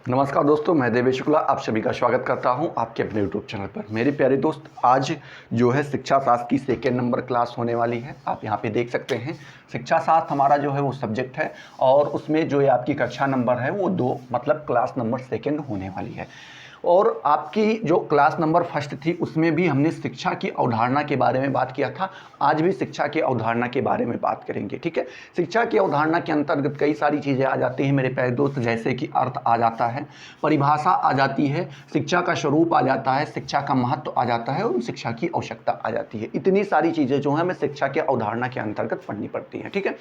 नमस्कार दोस्तों, मैं देवेश शुक्ला आप सभी का स्वागत करता हूं आपके अपने यूट्यूब चैनल पर। मेरे प्यारे दोस्त, आज जो है शिक्षा शास्त्र की सेकेंड नंबर क्लास होने वाली है। आप यहां पे देख सकते हैं शिक्षा शास्त्र हमारा जो है वो सब्जेक्ट है और उसमें जो है आपकी कक्षा नंबर है वो 2 मतलब क्लास नंबर सेकेंड होने वाली है। और आपकी जो क्लास नंबर फर्स्ट थी उसमें भी हमने शिक्षा की अवधारणा के बारे में बात किया था। आज भी शिक्षा की अवधारणा के बारे में बात करेंगे, ठीक है। शिक्षा की अवधारणा के अंतर्गत कई सारी चीज़ें आ जाती हैं मेरे प्यारे दोस्त, जैसे कि अर्थ आ जाता है, परिभाषा आ जाती है, शिक्षा का स्वरूप आ जाता है, शिक्षा का महत्व आ जाता है और शिक्षा की आवश्यकता आ जाती है। इतनी सारी चीज़ें जो है हमें शिक्षा की अवधारणा के अंतर्गत पढ़नी पड़ती हैं, ठीक है।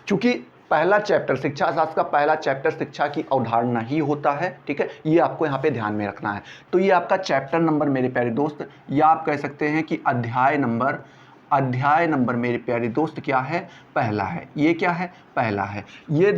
चूँकि पहला चैप्टर शिक्षा शास्त्र का पहला चैप्टर शिक्षा की अवधारणा ही होता है, ठीक है। ये आपको यहाँ पे ध्यान में रखना है। तो ये आपका चैप्टर नंबर मेरे प्यारे दोस्त, या आप कह सकते हैं कि अध्याय नंबर मेरे प्यारे दोस्त क्या है? पहला है। ये क्या है? पहला है। ये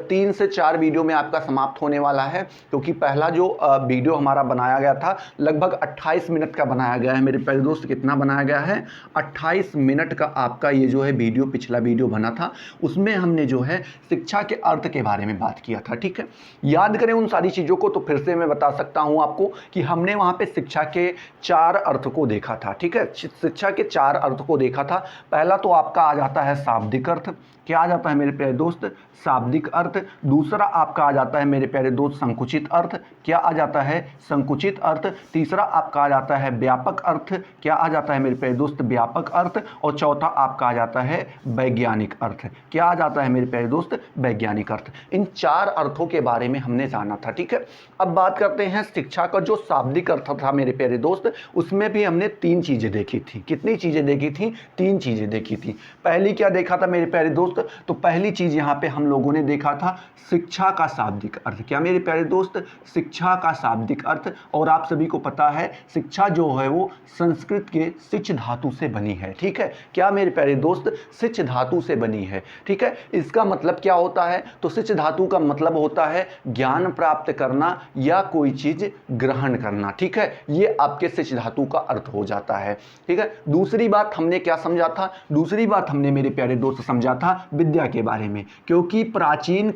3 से 4 वीडियो में आपका समाप्त होने वाला है, क्योंकि पहला जो वीडियो हमारा बनाया गया था लगभग 28 मिनट का बनाया गया है मेरे प्यारे दोस्त। कितना बनाया गया है? 28 मिनट का आपका ये जो है वीडियो, पिछला वीडियो बना था। उसमें हमने जो है शिक्षा के अर्थ के बारे में बात किया था, ठीक है। याद करें उन सारी चीज़ों को तो फिर से मैं बता सकता हूँ आपको कि हमने वहाँ पे शिक्षा के 4 अर्थ को देखा था, ठीक है। शिक्षा के 4 अर्थ को देखा था। पहला तो आपका आ जाता है शाब्दिक अर्थ। क्या आ जाता है मेरे प्यारे दोस्त? शाब्दिक अर्थ। दूसरा आपका आ जाता है मेरे प्यारे दोस्त संकुचित अर्थ। क्या आ जाता है? संकुचित अर्थ। तीसरा आपका आ जाता है व्यापक अर्थ। क्या आ जाता है मेरे प्यारे दोस्त? व्यापक अर्थ। और चौथा आपका आ जाता है वैज्ञानिक अर्थ। क्या आ जाता है मेरे प्यारे दोस्त? वैज्ञानिक अर्थ। इन 4 अर्थों के बारे में हमने जाना था, ठीक है। अब बात करते हैं शिक्षा का जो शाब्दिक अर्थ था मेरे प्यारे दोस्त, उसमें भी हमने 3 चीज़ें देखी थी। कितनी चीज़ें देखी थी? 3 चीज़ें देखी थी। पहली क्या देखा था मेरे प्यारे दोस्त? तो पहली चीज़ यहाँ पे हम लोगों ने देखा था शिक्षा का शाब्दिक अर्थ। क्या मेरे प्यारे दोस्त? शिक्षा का शाब्दिक अर्थ। और आप सभी को पता है शिक्षा जो है वो संस्कृत के शिच धातु से बनी है, ठीक है। क्या मेरे प्यारे दोस्त? शिच धातु से बनी है, ठीक है। इसका मतलब क्या होता है? तो शिच धातु का मतलब होता है ज्ञान प्राप्त करना या कोई चीज़ ग्रहण करना, ठीक है। ये आपके शिच धातु का अर्थ हो जाता है, ठीक है। दूसरी बात हमने क्या समझा था? दूसरी बात हमने मेरे प्यारे दोस्त समझा था विद्या के बारे में, क्योंकि प्राचीन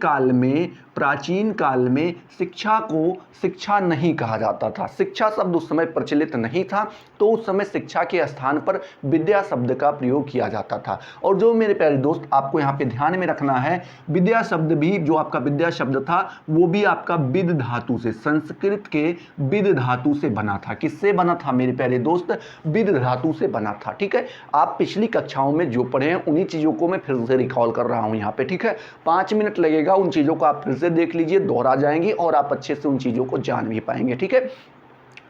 काल में शिक्षा को शिक्षा नहीं कहा जाता था। शिक्षा शब्द उस समय प्रचलित नहीं था, तो उस समय शिक्षा के स्थान पर विद्या शब्द का प्रयोग किया जाता था। और जो मेरे प्यारे दोस्त आपको यहाँ पे ध्यान में रखना है, विद्या शब्द भी, जो आपका विद्या शब्द था वो भी आपका विद धातु से, संस्कृत के विद धातु से बना था। किससे बना था मेरे प्यारे दोस्त? विद धातु से बना था, ठीक है। आप पिछली कक्षाओं में जो पढ़े हैं उन्हीं चीज़ों को मैं फिर से रिकॉल कर रहा हूँ यहाँ पे, ठीक है। 5 मिनट लगेगा, उन चीज़ों को आप फिर से देख लीजिए, दोहरा जाएंगी और आप अच्छे से उन चीज़ों को जान भी पाएंगे, ठीक है।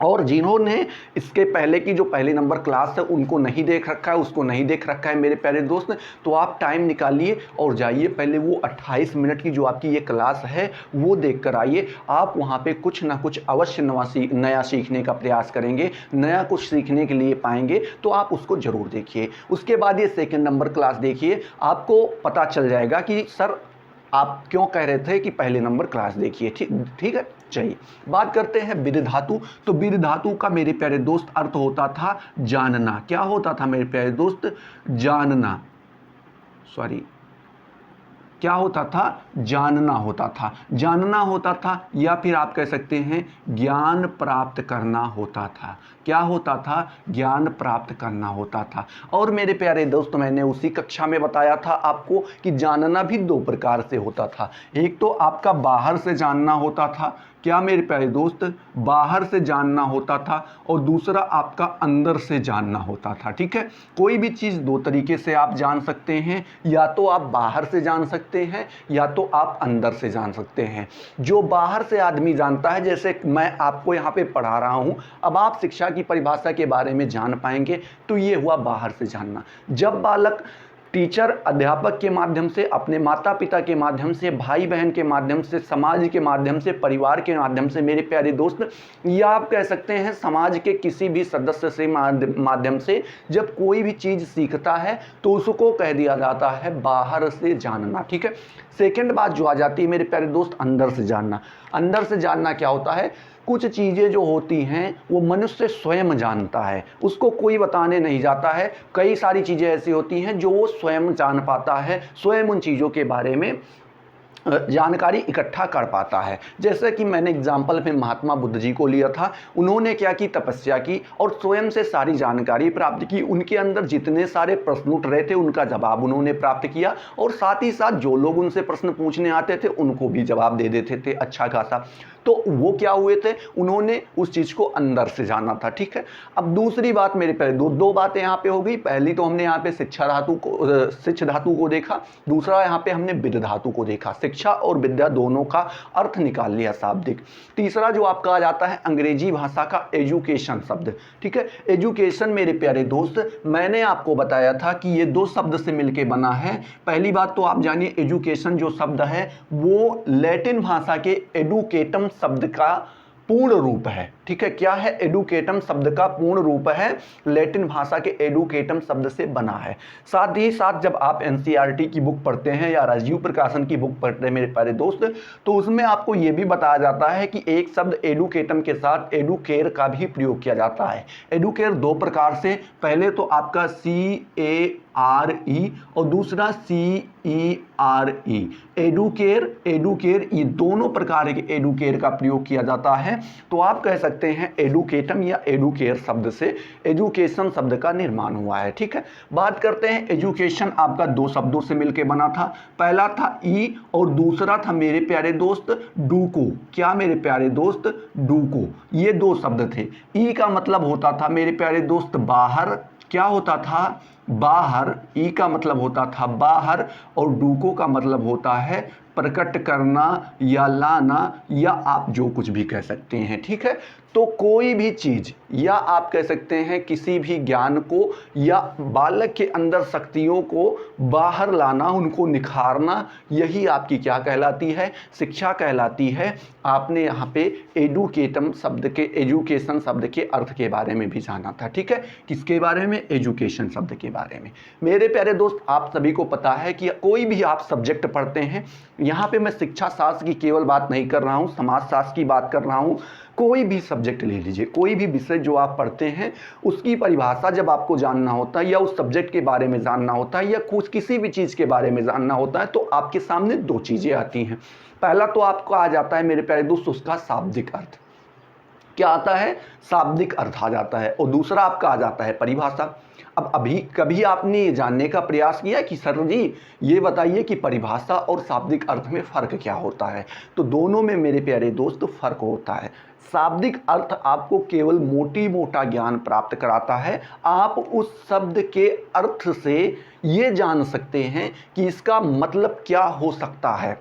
और जिन्होंने इसके पहले की जो पहली नंबर क्लास है उनको नहीं देख रखा है, उसको नहीं देख रखा है मेरे प्यारे दोस्त, तो आप टाइम निकालिए और जाइए पहले वो 28 मिनट की जो आपकी ये क्लास है वो देख कर आइए। आप वहाँ पे कुछ ना कुछ अवश्य नया सीखने का प्रयास करेंगे, नया कुछ सीखने के लिए पाएंगे, तो आप उसको ज़रूर देखिए। उसके बाद ये सेकेंड नंबर क्लास देखिए, आपको पता चल जाएगा कि सर आप क्यों कह रहे थे कि पहले नंबर क्लास देखिए, ठीक है। चलिए बात करते हैं विद धातु। तो विद धातु का मेरे प्यारे दोस्त अर्थ होता था जानना। क्या होता था मेरे प्यारे दोस्त? जानना। क्या होता था? जानना होता था। जानना होता था, या फिर आप कह सकते हैं ज्ञान प्राप्त करना होता था। क्या होता था? ज्ञान प्राप्त करना होता था। और मेरे प्यारे दोस्त मैंने उसी कक्षा में बताया था आपको कि जानना भी 2 प्रकार से होता था। एक तो आपका बाहर से जानना होता था। क्या मेरे प्यारे दोस्त? बाहर से जानना होता था। और दूसरा आपका अंदर से जानना होता था, ठीक है। कोई भी चीज़ 2 तरीके से आप जान सकते हैं, या तो आप बाहर से जान सकते हैं या तो आप अंदर से जान सकते हैं। जो बाहर से आदमी जानता है, जैसे मैं आपको यहाँ पे पढ़ा रहा हूँ, अब आप शिक्षा की परिभाषा के बारे में जान पाएंगे, तो ये हुआ बाहर से जानना। जब बालक टीचर, अध्यापक के माध्यम से, अपने माता पिता के माध्यम से, भाई बहन के माध्यम से, समाज के माध्यम से, परिवार के माध्यम से मेरे प्यारे दोस्त, या आप कह सकते हैं समाज के किसी भी सदस्य से माध्यम से जब कोई भी चीज़ सीखता है तो उसको कह दिया जाता है बाहर से जानना, ठीक है। सेकेंड बात जो आ जाती है मेरे प्यारे दोस्त, अंदर से जानना। अंदर से जानना क्या होता है? कुछ चीज़ें जो होती हैं वो मनुष्य स्वयं जानता है, उसको कोई बताने नहीं जाता है। कई सारी चीज़ें ऐसी होती हैं जो वो स्वयं जान पाता है, स्वयं उन चीज़ों के बारे में जानकारी इकट्ठा कर पाता है। जैसे कि मैंने एग्जाम्पल में महात्मा बुद्ध जी को लिया था, उन्होंने क्या की, तपस्या की और स्वयं से सारी जानकारी प्राप्त की। उनके अंदर जितने सारे प्रश्न उठ रहे थे उनका जवाब उन्होंने प्राप्त किया, और साथ ही साथ जो लोग उनसे प्रश्न पूछने आते थे उनको भी जवाब दे देते थे अच्छा खासा। तो वो क्या हुए थे, उन्होंने उस चीज़ को अंदर से जाना था। ठीक है, अब दूसरी बात मेरे पहले दो बातें यहाँ पे हो गई। पहली तो हमने यहाँ पे शिक्षा धातु को, शिक्ष धातु को देखा, दूसरा यहाँ पे हमने विद्या धातु को देखा। शिक्षा और विद्या दोनों का अर्थ निकाल लिया शाब्दिक। तीसरा जो आपका आ जाता है अंग्रेजी भाषा का एजुकेशन शब्द। ठीक है, एजुकेशन मेरे प्यारे दोस्त, मैंने आपको बताया था कि ये दो शब्द से मिलकर बना है। पहली बात तो आप जानिए, एजुकेशन जो शब्द है वो लैटिन भाषा के एडुकेटम शब्द का पूर्ण रूप है। ठीक है, क्या है, एडुकेटम शब्द का पूर्ण रूप है, लैटिन भाषा के एडुकेटम शब्द से बना है। साथ ही साथ जब आप एनसीईआरटी की बुक पढ़ते हैं या राजीव प्रकाशन की बुक पढ़ते हैं मेरे प्यारे दोस्त, तो उसमें आपको यह भी बताया जाता है कि एक शब्द एडुकेटम के साथ एडुकेयर का भी प्रयोग किया जाता है। एडुकेयर दो प्रकार से, पहले तो आपका CARE और दूसरा CERE। एडुकेयर ये दोनों प्रकार के एडुकेयर का प्रयोग किया जाता है। तो आप कह सकते हैं एडुकेटम या एडुकेयर शब्द से एजुकेशन शब्द का निर्माण हुआ है। ठीक है, बात करते हैं एजुकेशन आपका दो शब्दों से मिलकर बना था। पहला था ई और दूसरा था मेरे प्यारे दोस्त डूको। क्या मेरे प्यारे दोस्त, डूको। ये दो शब्द थे। ई का मतलब होता था मेरे प्यारे दोस्त बाहर, क्या होता था, बाहर। ई का मतलब होता था बाहर और डूको का मतलब होता है प्रकट करना या लाना, या आप जो कुछ भी कह सकते हैं। ठीक है, तो कोई भी चीज़ या आप कह सकते हैं किसी भी ज्ञान को या बालक के अंदर शक्तियों को बाहर लाना, उनको निखारना, यही आपकी क्या कहलाती है, शिक्षा कहलाती है। आपने यहाँ पे एडुकेटम शब्द के, एजुकेशन शब्द के अर्थ के बारे में भी जाना था। ठीक है, किसके बारे में, एजुकेशन शब्द के बारे में। मेरे प्यारे दोस्त, आप सभी को पता है कि कोई भी आप सब्जेक्ट पढ़ते हैं, यहाँ पे मैं शिक्षा शास्त्र की केवल बात नहीं कर रहा हूँ, समाज शास्त्र की बात कर रहा हूँ। कोई भी सब्जेक्ट ले लीजिए, कोई भी विषय जो आप पढ़ते हैं उसकी परिभाषा जब आपको जानना होता है या उस सब्जेक्ट के बारे में जानना होता है या कुछ किसी भी चीज़ के बारे में जानना होता है, तो आपके सामने दो चीज़ें आती हैं। पहला तो आपको आ जाता है मेरे प्यारे दोस्त उसका शाब्दिक अर्थ। क्या आता है, शाब्दिक अर्थ आ जाता है, और दूसरा आपका आ जाता है परिभाषा। अब अभी कभी आपने ये जानने का प्रयास किया कि सर जी ये बताइए कि परिभाषा और शाब्दिक अर्थ में फ़र्क क्या होता है। तो दोनों में मेरे प्यारे दोस्त फ़र्क होता है। शाब्दिक अर्थ आपको केवल मोटा ज्ञान प्राप्त कराता है। आप उस शब्द के अर्थ से ये जान सकते हैं कि इसका मतलब क्या हो सकता है।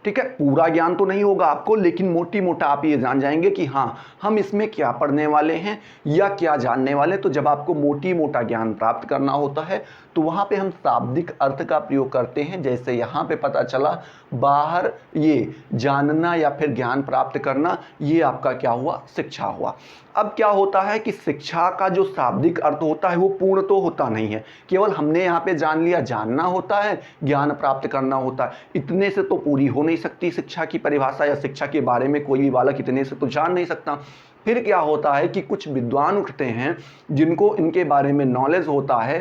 ठीक है, पूरा ज्ञान तो नहीं होगा आपको, लेकिन मोटा आप ये जान जाएंगे कि हाँ हम इसमें क्या पढ़ने वाले हैं या क्या जानने वाले। तो जब आपको मोटा ज्ञान प्राप्त करना होता है तो वहाँ पे हम शाब्दिक अर्थ का प्रयोग करते हैं। जैसे यहाँ पे पता चला बाहर, ये जानना या फिर ज्ञान प्राप्त करना, ये आपका क्या हुआ, शिक्षा हुआ। अब क्या होता है कि शिक्षा का जो शाब्दिक अर्थ होता है वो पूर्ण तो होता नहीं है। केवल हमने यहाँ पे जान लिया, जानना होता है, ज्ञान प्राप्त करना होता है, इतने से तो पूरी हो नहीं सकती शिक्षा की परिभाषा, या शिक्षा के बारे में कोई भी बालक इतने से तो जान नहीं सकता। फिर क्या होता है कि कुछ विद्वान उठते हैं जिनको इनके बारे में नॉलेज होता है,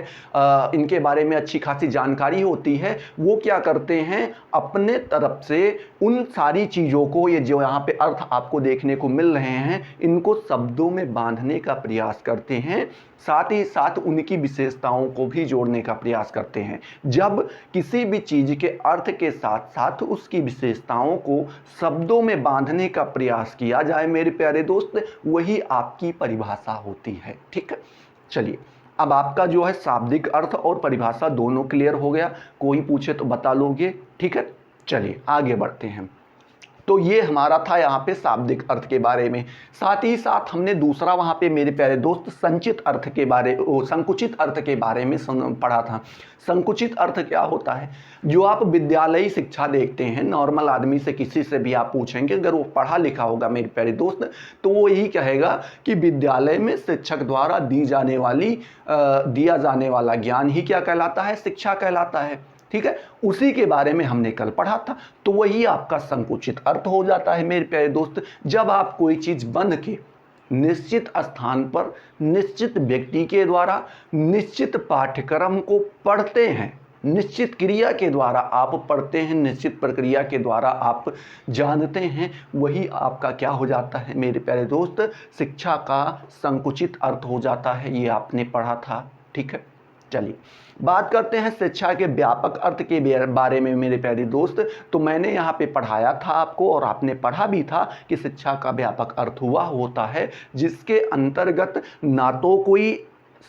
इनके बारे में अच्छी खासी जानकारी होती है। वो क्या करते हैं, अपने तरफ से उन सारी चीज़ों को, ये जो यहाँ पे अर्थ आपको देखने को मिल रहे हैं, इनको शब्दों में बांधने का प्रयास करते हैं। साथ ही साथ उनकी विशेषताओं को भी जोड़ने का प्रयास करते हैं। जब किसी भी चीज़ के अर्थ के साथ साथ उसकी विशेषताओं को शब्दों में बांधने का प्रयास किया जाए मेरे प्यारे दोस्त, वही आपकी परिभाषा होती है। ठीक है, चलिए अब आपका जो है शाब्दिक अर्थ और परिभाषा दोनों क्लियर हो गया। कोई पूछे तो बता लोगे। ठीक है, चलिए आगे बढ़ते हैं। तो ये हमारा था यहाँ पे शाब्दिक अर्थ के बारे में। साथ ही साथ हमने दूसरा वहाँ पे मेरे प्यारे दोस्त संकुचित अर्थ के बारे में पढ़ा था। संकुचित अर्थ क्या होता है, जो आप विद्यालयी शिक्षा देखते हैं, नॉर्मल आदमी से किसी से भी आप पूछेंगे, अगर वो पढ़ा लिखा होगा मेरे प्यारे दोस्त, तो वो यही कहेगा कि विद्यालय में शिक्षक द्वारा दिया जाने वाला ज्ञान ही क्या कहलाता है, शिक्षा कहलाता है। ठीक है, उसी के बारे में हमने कल पढ़ा था। तो वही आपका संकुचित अर्थ हो जाता है मेरे प्यारे दोस्त। जब आप कोई चीज़ बंध के निश्चित स्थान पर निश्चित व्यक्ति के द्वारा निश्चित पाठ्यक्रम को पढ़ते हैं, निश्चित क्रिया के द्वारा आप पढ़ते हैं, निश्चित प्रक्रिया के द्वारा आप जानते हैं, वही आपका क्या हो जाता है मेरे प्यारे दोस्त, शिक्षा का संकुचित अर्थ हो जाता है। ये आपने पढ़ा था, ठीक है। चलिए बात करते हैं शिक्षा के व्यापक अर्थ के बारे में मेरे प्यारे दोस्त। तो मैंने यहाँ पे पढ़ाया था आपको और आपने पढ़ा भी था कि शिक्षा का व्यापक अर्थ हुआ होता है जिसके अंतर्गत ना तो कोई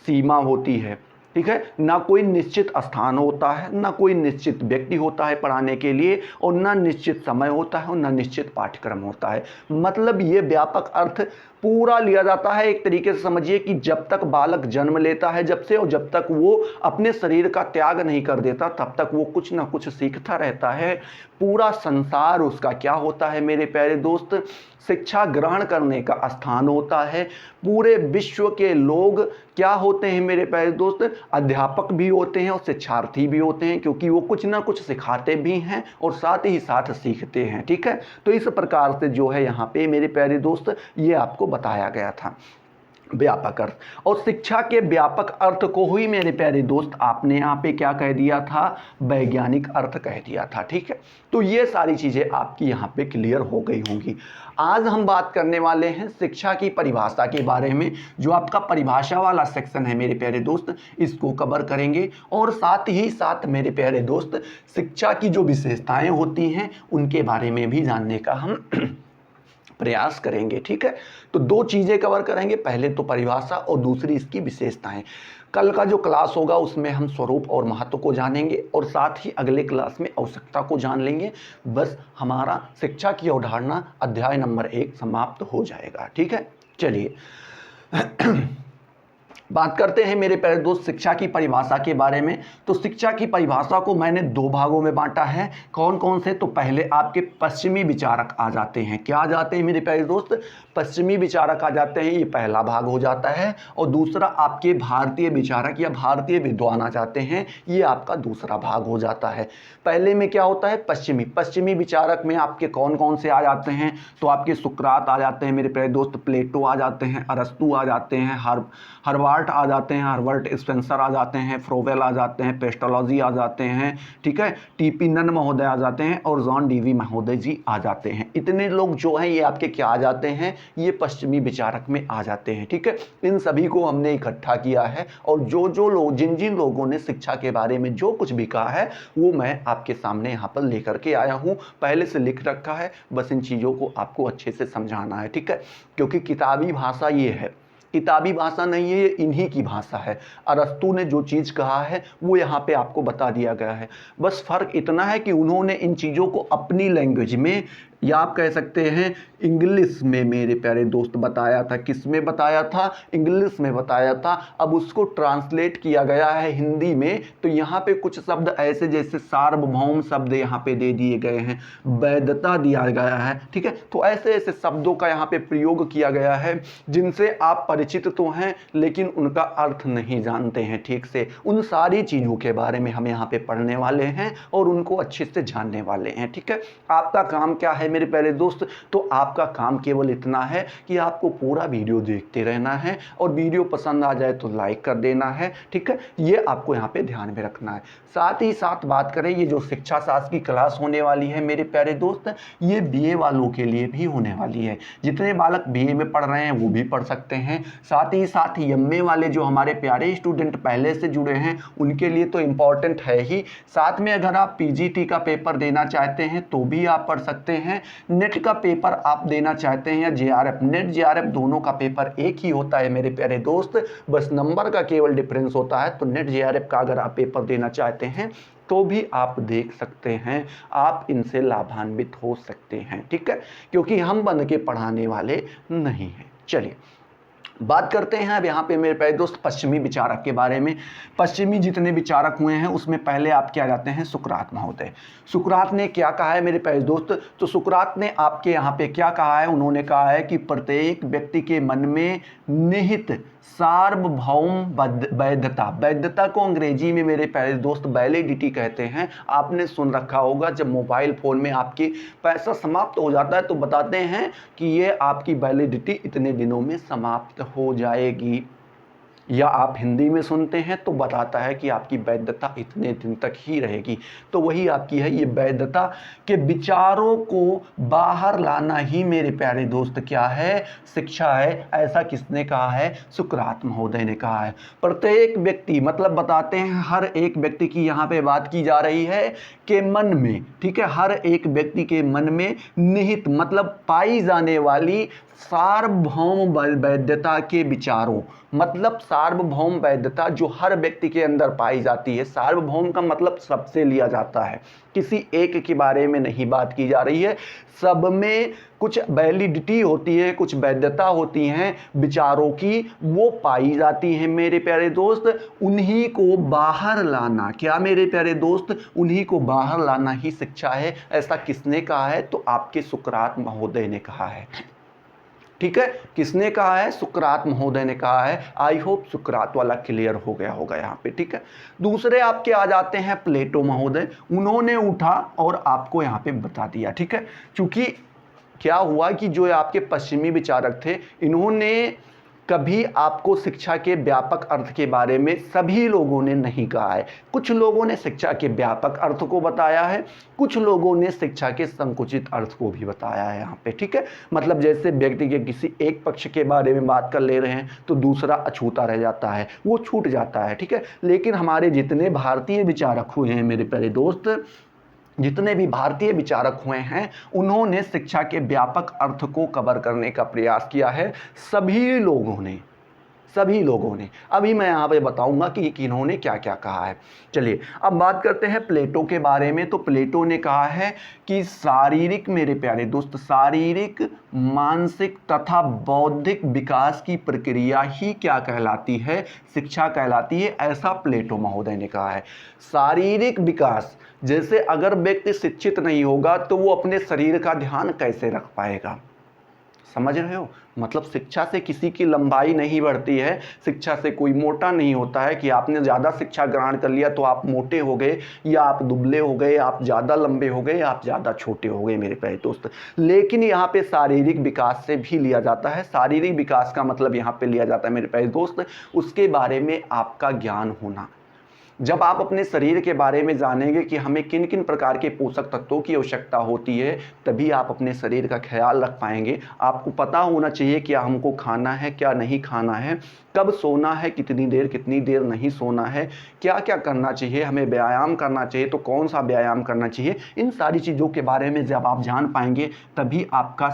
सीमा होती है, ठीक है, ना कोई निश्चित स्थान होता है, ना कोई निश्चित व्यक्ति होता है पढ़ाने के लिए, और ना निश्चित समय होता है और ना निश्चित पाठ्यक्रम होता है। मतलब ये व्यापक अर्थ पूरा लिया जाता है। एक तरीके से समझिए कि जब तक बालक जन्म लेता है जब से, और जब तक वो अपने शरीर का त्याग नहीं कर देता तब तक वो कुछ ना कुछ सीखता रहता है। पूरा संसार उसका क्या होता है मेरे प्यारे दोस्त, शिक्षा ग्रहण करने का स्थान होता है। पूरे विश्व के लोग क्या होते हैं मेरे प्यारे दोस्त, अध्यापक भी होते हैं और शिक्षार्थी भी होते हैं, क्योंकि वो कुछ ना कुछ सिखाते भी हैं और साथ ही साथ सीखते हैं, ठीक है। तो इस प्रकार से जो है यहाँ पे मेरे प्यारे दोस्त ये आपको बताया गया था व्यापक अर्थ। और शिक्षा के व्यापक अर्थ को ही मेरे प्यारे दोस्त आपने यहाँ पे क्या कह दिया था, वैज्ञानिक अर्थ कह दिया था, ठीक है। तो ये सारी चीज़ें आपकी यहाँ पे क्लियर हो गई होंगी। आज हम बात करने वाले हैं शिक्षा की परिभाषा के बारे में। जो आपका परिभाषा वाला सेक्शन है मेरे प्यारे दोस्त, इसको कवर करेंगे और साथ ही साथ मेरे प्यारे दोस्त शिक्षा की जो विशेषताएं होती हैं उनके बारे में भी जानने का हम प्रयास करेंगे, ठीक है। तो दो चीज़ें कवर करेंगे, पहले तो परिभाषा और दूसरी इसकी विशेषताएं। कल का जो क्लास होगा उसमें हम स्वरूप और महत्व को जानेंगे और साथ ही अगले क्लास में आवश्यकता को जान लेंगे। बस हमारा शिक्षा की अवधारणा अध्याय नंबर 1 समाप्त हो जाएगा, ठीक है। चलिए बात करते हैं मेरे प्यारे दोस्त शिक्षा की परिभाषा के बारे में। तो शिक्षा की परिभाषा को मैंने दो भागों में बांटा है। कौन कौन से? तो पहले आपके पश्चिमी विचारक आ जाते हैं। क्या आ जाते हैं मेरे प्यारे दोस्त? पश्चिमी विचारक आ जाते हैं, ये पहला भाग हो जाता है। और दूसरा आपके भारतीय विचारक या भारतीय विद्वान आ जाते हैं, ये आपका दूसरा भाग हो जाता है। पहले में क्या होता है? पश्चिमी विचारक में आपके कौन कौन से आ जाते हैं? तो आपके सुकरात आ जाते हैं मेरे प्यारे दोस्त, प्लेटो आ जाते हैं, अरस्तु आ जाते हैं, हर्बार्ट आ जाते हैं, हर्बर्ट स्पेंसर आ जाते हैं, फ्रोवेल आ जाते हैं, पेस्टोलॉजी आ जाते हैं, ठीक है, टीपी नन महोदय आ जाते हैं और जॉन डीवी महोदय जी आ जाते हैं। इतने लोग जो हैं ये आपके क्या आ जाते हैं? ये पश्चिमी विचारक में आ जाते हैं, ठीक है। इन सभी को हमने इकट्ठा किया है और जो लोग जिन लोगों ने शिक्षा के बारे में जो कुछ भी कहा है वो मैं आपके सामने यहाँ पर लेकर के आया हूँ। पहले से लिख रखा है, बस इन चीज़ों को आपको अच्छे से समझाना है, ठीक है। क्योंकि किताबी भाषा ये है, किताबी भाषा नहीं है, ये इन्हीं की भाषा है। अरस्तु ने जो चीज़ कहा है वो यहाँ पे आपको बता दिया गया है। बस फ़र्क इतना है कि उन्होंने इन चीज़ों को अपनी लैंग्वेज में या आप कह सकते हैं इंग्लिश में मेरे प्यारे दोस्त बताया था। किस में बताया था? इंग्लिश में बताया था। अब उसको ट्रांसलेट किया गया है हिंदी में। तो यहाँ पे कुछ शब्द ऐसे जैसे सार्वभौम शब्द यहाँ पे दे दिए गए हैं, वैधता दिया गया है, ठीक है। तो ऐसे ऐसे शब्दों का यहाँ पे प्रयोग किया गया है जिनसे आप परिचित तो हैं लेकिन उनका अर्थ नहीं जानते हैं ठीक से। उन सारी चीज़ों के बारे में हम यहाँ पे पढ़ने वाले हैं और उनको अच्छे से जानने वाले हैं, ठीक है। आपका काम क्या है मेरे प्यारे दोस्त? तो आपका काम केवल इतना है कि आपको पूरा वीडियो देखते रहना है और वीडियो पसंद आ जाए तो लाइक कर देना है, ठीक है। ये आपको यहाँ पे ध्यान में रखना है। साथ ही साथ बात करें, ये जो शिक्षा शास्त्र की क्लास होने वाली है मेरे प्यारे दोस्त, ये बीए वालों के लिए भी होने वाली है। जितने बालक बीए में पढ़ रहे हैं वो भी पढ़ सकते हैं। साथ ही साथ एमए वाले जो हमारे प्यारे स्टूडेंट पहले से जुड़े हैं उनके लिए तो इम्पॉर्टेंट है ही। साथ में अगर आप पीजीटी का पेपर देना चाहते हैं तो भी आप पढ़ सकते हैं। नेट का पेपर आप देना चाहते हैं या जेआरएफ, नेट जेआरएफ दोनों का पेपर एक ही होता है मेरे प्यारे दोस्त, बस नंबर का केवल डिफरेंस होता है। तो नेट जेआरएफ का अगर आप पेपर देना चाहते हैं तो भी आप देख सकते हैं, आप इनसे लाभान्वित हो सकते हैं, ठीक है, क्योंकि हम बन के पढ़ाने वाले नहीं हैं। चलिए बात करते हैं अब यहाँ पे मेरे प्यारे दोस्त पश्चिमी विचारक के बारे में। पश्चिमी जितने विचारक हुए हैं उसमें पहले आप क्या जाते हैं? सुकरात महोदय। सुकरात ने क्या कहा है मेरे प्यारे दोस्त? तो सुकरात ने आपके यहाँ पे क्या कहा है? उन्होंने कहा है कि प्रत्येक व्यक्ति के मन में निहित सार्वभौम वैधता, वैधता को अंग्रेजी में मेरे प्यारे दोस्त वैलिडिटी कहते हैं। आपने सुन रखा होगा जब मोबाइल फ़ोन में आपकी पैसा समाप्त हो जाता है तो बताते हैं कि ये आपकी वैलिडिटी इतने दिनों में समाप्त हो जाएगी। या आप हिंदी में सुनते हैं तो बताता है कि आपकी वैधता इतने दिन तक ही रहेगी। तो वही आपकी है ये वैधता के विचारों को बाहर लाना ही मेरे प्यारे दोस्त क्या है, शिक्षा है। ऐसा किसने कहा है, सुकरात महोदय ने कहा है। प्रत्येक व्यक्ति मतलब बताते हैं हर एक व्यक्ति की यहाँ पे बात की जा रही है के मन में, ठीक है, हर एक व्यक्ति के मन में निहित मतलब पाई जाने वाली सार्वभौम वैधता के विचारों, मतलब सार्वभौम वैधता जो हर व्यक्ति के अंदर पाई जाती है। सार्वभौम का मतलब सबसे लिया जाता है, किसी एक के बारे में नहीं बात की जा रही है। सब में कुछ वैलिडिटी होती है, कुछ वैधता होती हैं विचारों की, वो पाई जाती हैं मेरे प्यारे दोस्त। उन्हीं को बाहर लाना, क्या मेरे प्यारे दोस्त, उन्हीं को बाहर लाना ही शिक्षा है। ऐसा किसने कहा है, तो आपके सुकरात महोदय ने कहा है। ठीक है, किसने कहा है, सुकरात महोदय ने कहा है। आई होप सुकरात वाला क्लियर हो गया होगा यहाँ पे। ठीक है, दूसरे आपके आ जाते हैं प्लेटो महोदय। उन्होंने उठा और आपको यहाँ पे बता दिया। ठीक है, क्योंकि क्या हुआ कि जो आपके पश्चिमी विचारक थे, इन्होंने कभी आपको शिक्षा के व्यापक अर्थ के बारे में सभी लोगों ने नहीं कहा है। कुछ लोगों ने शिक्षा के व्यापक अर्थ को बताया है, कुछ लोगों ने शिक्षा के संकुचित अर्थ को भी बताया है यहाँ पे। ठीक है, मतलब जैसे व्यक्ति के किसी एक पक्ष के बारे में बात कर ले रहे हैं तो दूसरा अछूता रह जाता है, वो छूट जाता है। ठीक है, लेकिन हमारे जितने भारतीय विचारक हुए हैं मेरे प्यारे दोस्त, जितने भी भारतीय विचारक हुए हैं, उन्होंने शिक्षा के व्यापक अर्थ को कवर करने का प्रयास किया है। सभी लोगों ने अभी मैं यहाँ पे बताऊंगा कि इन्होंने क्या क्या कहा है। चलिए अब बात करते हैं प्लेटो के बारे में। तो प्लेटो ने कहा है कि शारीरिक, मेरे प्यारे दोस्त, शारीरिक, मानसिक तथा बौद्धिक विकास की प्रक्रिया ही क्या कहलाती है, शिक्षा कहलाती है। ऐसा प्लेटो महोदय ने कहा है। शारीरिक विकास, जैसे अगर व्यक्ति शिक्षित नहीं होगा तो वो अपने शरीर का ध्यान कैसे रख पाएगा, समझ रहे हो। मतलब शिक्षा से किसी की लंबाई नहीं बढ़ती है, शिक्षा से कोई मोटा नहीं होता है कि आपने ज़्यादा शिक्षा ग्रहण कर लिया तो आप मोटे हो गए, या आप दुबले हो गए, आप ज़्यादा लंबे हो गए, आप ज़्यादा छोटे हो गए मेरे प्यारे दोस्त। लेकिन यहाँ पे शारीरिक विकास से भी लिया जाता है। शारीरिक विकास का मतलब यहाँ पे लिया जाता है मेरे प्यारे दोस्त, उसके बारे में आपका ज्ञान होना। जब आप अपने शरीर के बारे में जानेंगे कि हमें किन किन प्रकार के पोषक तत्वों की आवश्यकता होती है, तभी आप अपने शरीर का ख्याल रख पाएंगे। आपको पता होना चाहिए क्या हमको खाना है, क्या नहीं खाना है, कब सोना है, कितनी देर नहीं सोना है, क्या क्या करना चाहिए, हमें व्यायाम करना चाहिए तो कौन सा व्यायाम करना चाहिए। इन सारी चीज़ों के बारे में जब आप जान पाएंगे तभी आपका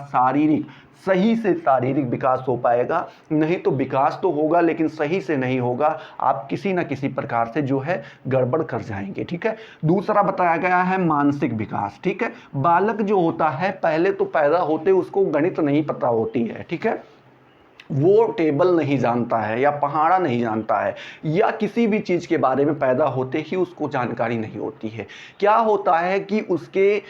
सही से शारीरिक विकास हो पाएगा। नहीं तो विकास तो होगा लेकिन सही से नहीं होगा, आप किसी न किसी प्रकार से जो है गड़बड़ कर जाएंगे। ठीक है, दूसरा बताया गया है मानसिक विकास। ठीक है, बालक जो होता है पहले तो पैदा होते उसको गणित नहीं पता होती है। ठीक है, वो टेबल नहीं जानता है या पहाड़ा नहीं जानता है, या किसी भी चीज़ के बारे में पैदा होते ही उसको जानकारी नहीं होती है। क्या होता है कि उसके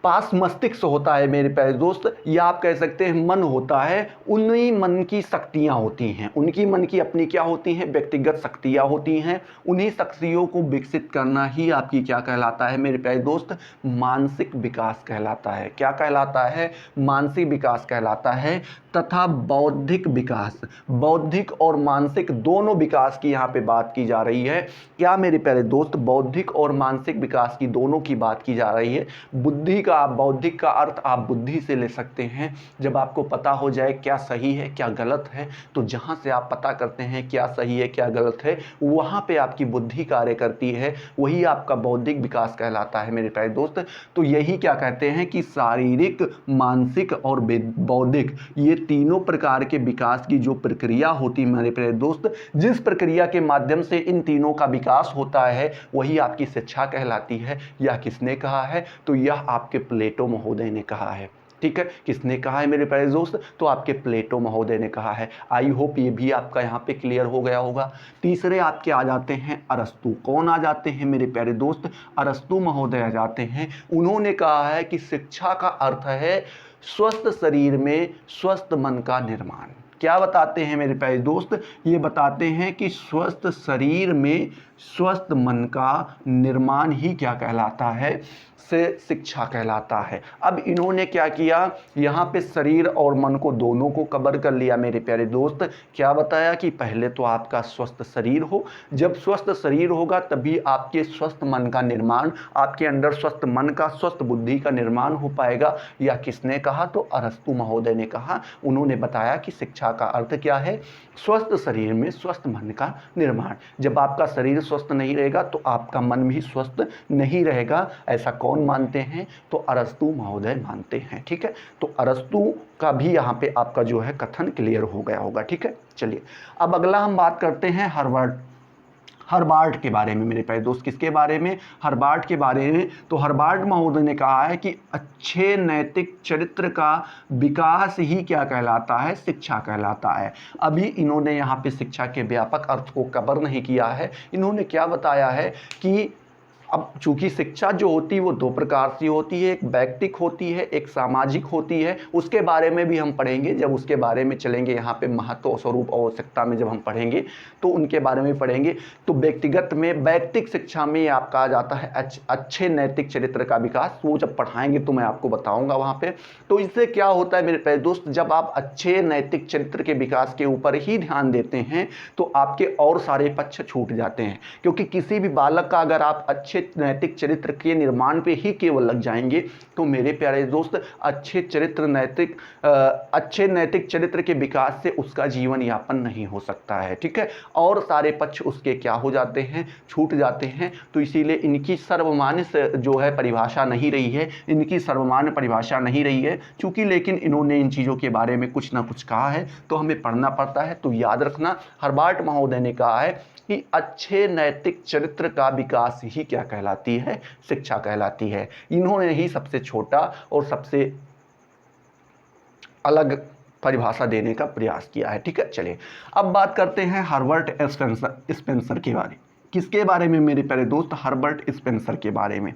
पास मस्तिष्क होता है मेरे प्यारे दोस्त, या आप कह सकते हैं मन होता है। उन्हीं मन की शक्तियाँ होती हैं, उनकी मन की अपनी क्या होती हैं, व्यक्तिगत शक्तियाँ होती हैं। उन्हीं शक्तियों को विकसित करना ही आपकी क्या कहलाता है मेरे प्यारे दोस्त, मानसिक विकास कहलाता है। क्या कहलाता है, मानसिक विकास कहलाता है। तथा बौद्धिक विकास, बौद्धिक और मानसिक दोनों विकास की यहाँ पे बात की जा रही है। क्या मेरे प्यारे दोस्त, बौद्धिक और मानसिक विकास की दोनों की बात की जा रही है। बुद्धि का, बौद्धिक का अर्थ आप बुद्धि से ले सकते हैं। जब आपको पता हो जाए क्या सही है क्या गलत है, तो जहाँ से आप पता करते हैं क्या सही है क्या गलत है, वहाँ पे आपकी बुद्धि कार्य करती है, वही आपका बौद्धिक विकास कहलाता है मेरे प्यारे दोस्त। तो यही क्या कहते हैं कि शारीरिक, मानसिक और बौद्धिक, ये तीनों प्रकार के विकास की जो प्रक्रिया होती है मेरे प्यारे दोस्त, जिस प्रक्रिया के माध्यम से इन तीनों का विकास होता है, वही आपकी शिक्षा कहलाती है। यह किसने कहा है, तो यह आपके प्लेटो महोदय ने कहा है। ठीक है, किसने कहा है मेरे प्यारे दोस्त, तो आपके प्लेटो महोदय ने कहा है। आई होप ये भी आपका यहाँ पे क्लियर हो गया होगा। तीसरे आपके आ जाते हैं अरस्तु। कौन आ जाते हैं मेरे प्यारे दोस्त, अरस्तु महोदय आ जाते हैं। उन्होंने कहा है कि शिक्षा का अर्थ है स्वस्थ शरीर में स्वस्थ मन का निर्माण। क्या बताते हैं मेरे प्यारे दोस्त, ये बताते हैं कि स्वस्थ शरीर में स्वस्थ मन का निर्माण ही क्या कहलाता है, से शिक्षा कहलाता है। अब इन्होंने क्या किया, यहाँ पे शरीर और मन को दोनों को कवर कर लिया मेरे प्यारे दोस्त। क्या बताया कि पहले तो आपका स्वस्थ शरीर हो, जब स्वस्थ शरीर होगा तभी आपके स्वस्थ मन का निर्माण, आपके अंदर स्वस्थ मन का स्वस्थ बुद्धि का निर्माण हो पाएगा। या किसने कहा, तो अरस्तु महोदय ने कहा। उन्होंने बताया कि शिक्षा का अर्थ क्या है, स्वस्थ शरीर में स्वस्थ मन का निर्माण। जब आपका शरीर स्वस्थ नहीं रहेगा तो आपका मन भी स्वस्थ नहीं रहेगा। ऐसा कौन मानते हैं, तो अरस्तु महोदय मानते हैं। ठीक है, तो अरस्तु का भी यहाँ पे आपका जो है कथन क्लियर हो गया होगा। ठीक है, चलिए अब अगला हम बात करते हैं हर्बार्ट के बारे में मेरे प्यारे दोस्त। किसके बारे में, हर्बार्ट के बारे में। तो हर्बार्ट महोदय ने कहा है कि अच्छे नैतिक चरित्र का विकास ही क्या कहलाता है, शिक्षा कहलाता है। अभी इन्होंने यहाँ पे शिक्षा के व्यापक अर्थ को कवर नहीं किया है। इन्होंने क्या बताया है कि अब चूंकि शिक्षा जो होती है वो दो प्रकार से होती है, एक व्यक्तिक होती है, एक सामाजिक होती है। उसके बारे में भी हम पढ़ेंगे, जब उसके बारे में चलेंगे यहाँ पे महत्व स्वरूप आवश्यकता में जब हम पढ़ेंगे तो उनके बारे में पढ़ेंगे। तो व्यक्तिगत में, व्यक्तिक शिक्षा में आप कहा जाता है अच्छे नैतिक चरित्र का विकास। वो जब पढ़ाएंगे तो मैं आपको बताऊँगा वहाँ पर। तो इससे क्या होता है मेरे प्यारे दोस्त, जब आप अच्छे नैतिक चरित्र के विकास के ऊपर ही ध्यान देते हैं तो आपके और सारे पक्ष छूट जाते हैं। क्योंकि किसी भी बालक का अगर आप अच्छे नैतिक चरित्र के निर्माण पे ही केवल लग जाएंगे तो मेरे प्यारे दोस्त अच्छे नैतिक चरित्र के विकास से उसका जीवन यापन नहीं हो सकता है। ठीक है, और सारे पक्ष उसके क्या हो जाते हैं, छूट जाते हैं। तो इसीलिए इनकी सर्वमान्य जो है परिभाषा नहीं रही है, इनकी सर्वमान्य परिभाषा नहीं रही है चूंकि, लेकिन इन्होंने इन चीज़ों के बारे में कुछ ना कुछ कहा है तो हमें पढ़ना पड़ता है। तो याद रखना, हर्बार्ट महोदय ने कहा है कि अच्छे नैतिक चरित्र का विकास ही क्या कहलाती है, शिक्षा कहलाती है। इन्होंने ही सबसे छोटा और सबसे अलग परिभाषा देने का प्रयास किया है। ठीक है, चलिए अब बात करते हैं हर्बर्ट स्पेंसर के बारे। किसके बारे में मेरे प्यारे दोस्त, हर्बर्ट स्पेंसर के बारे में।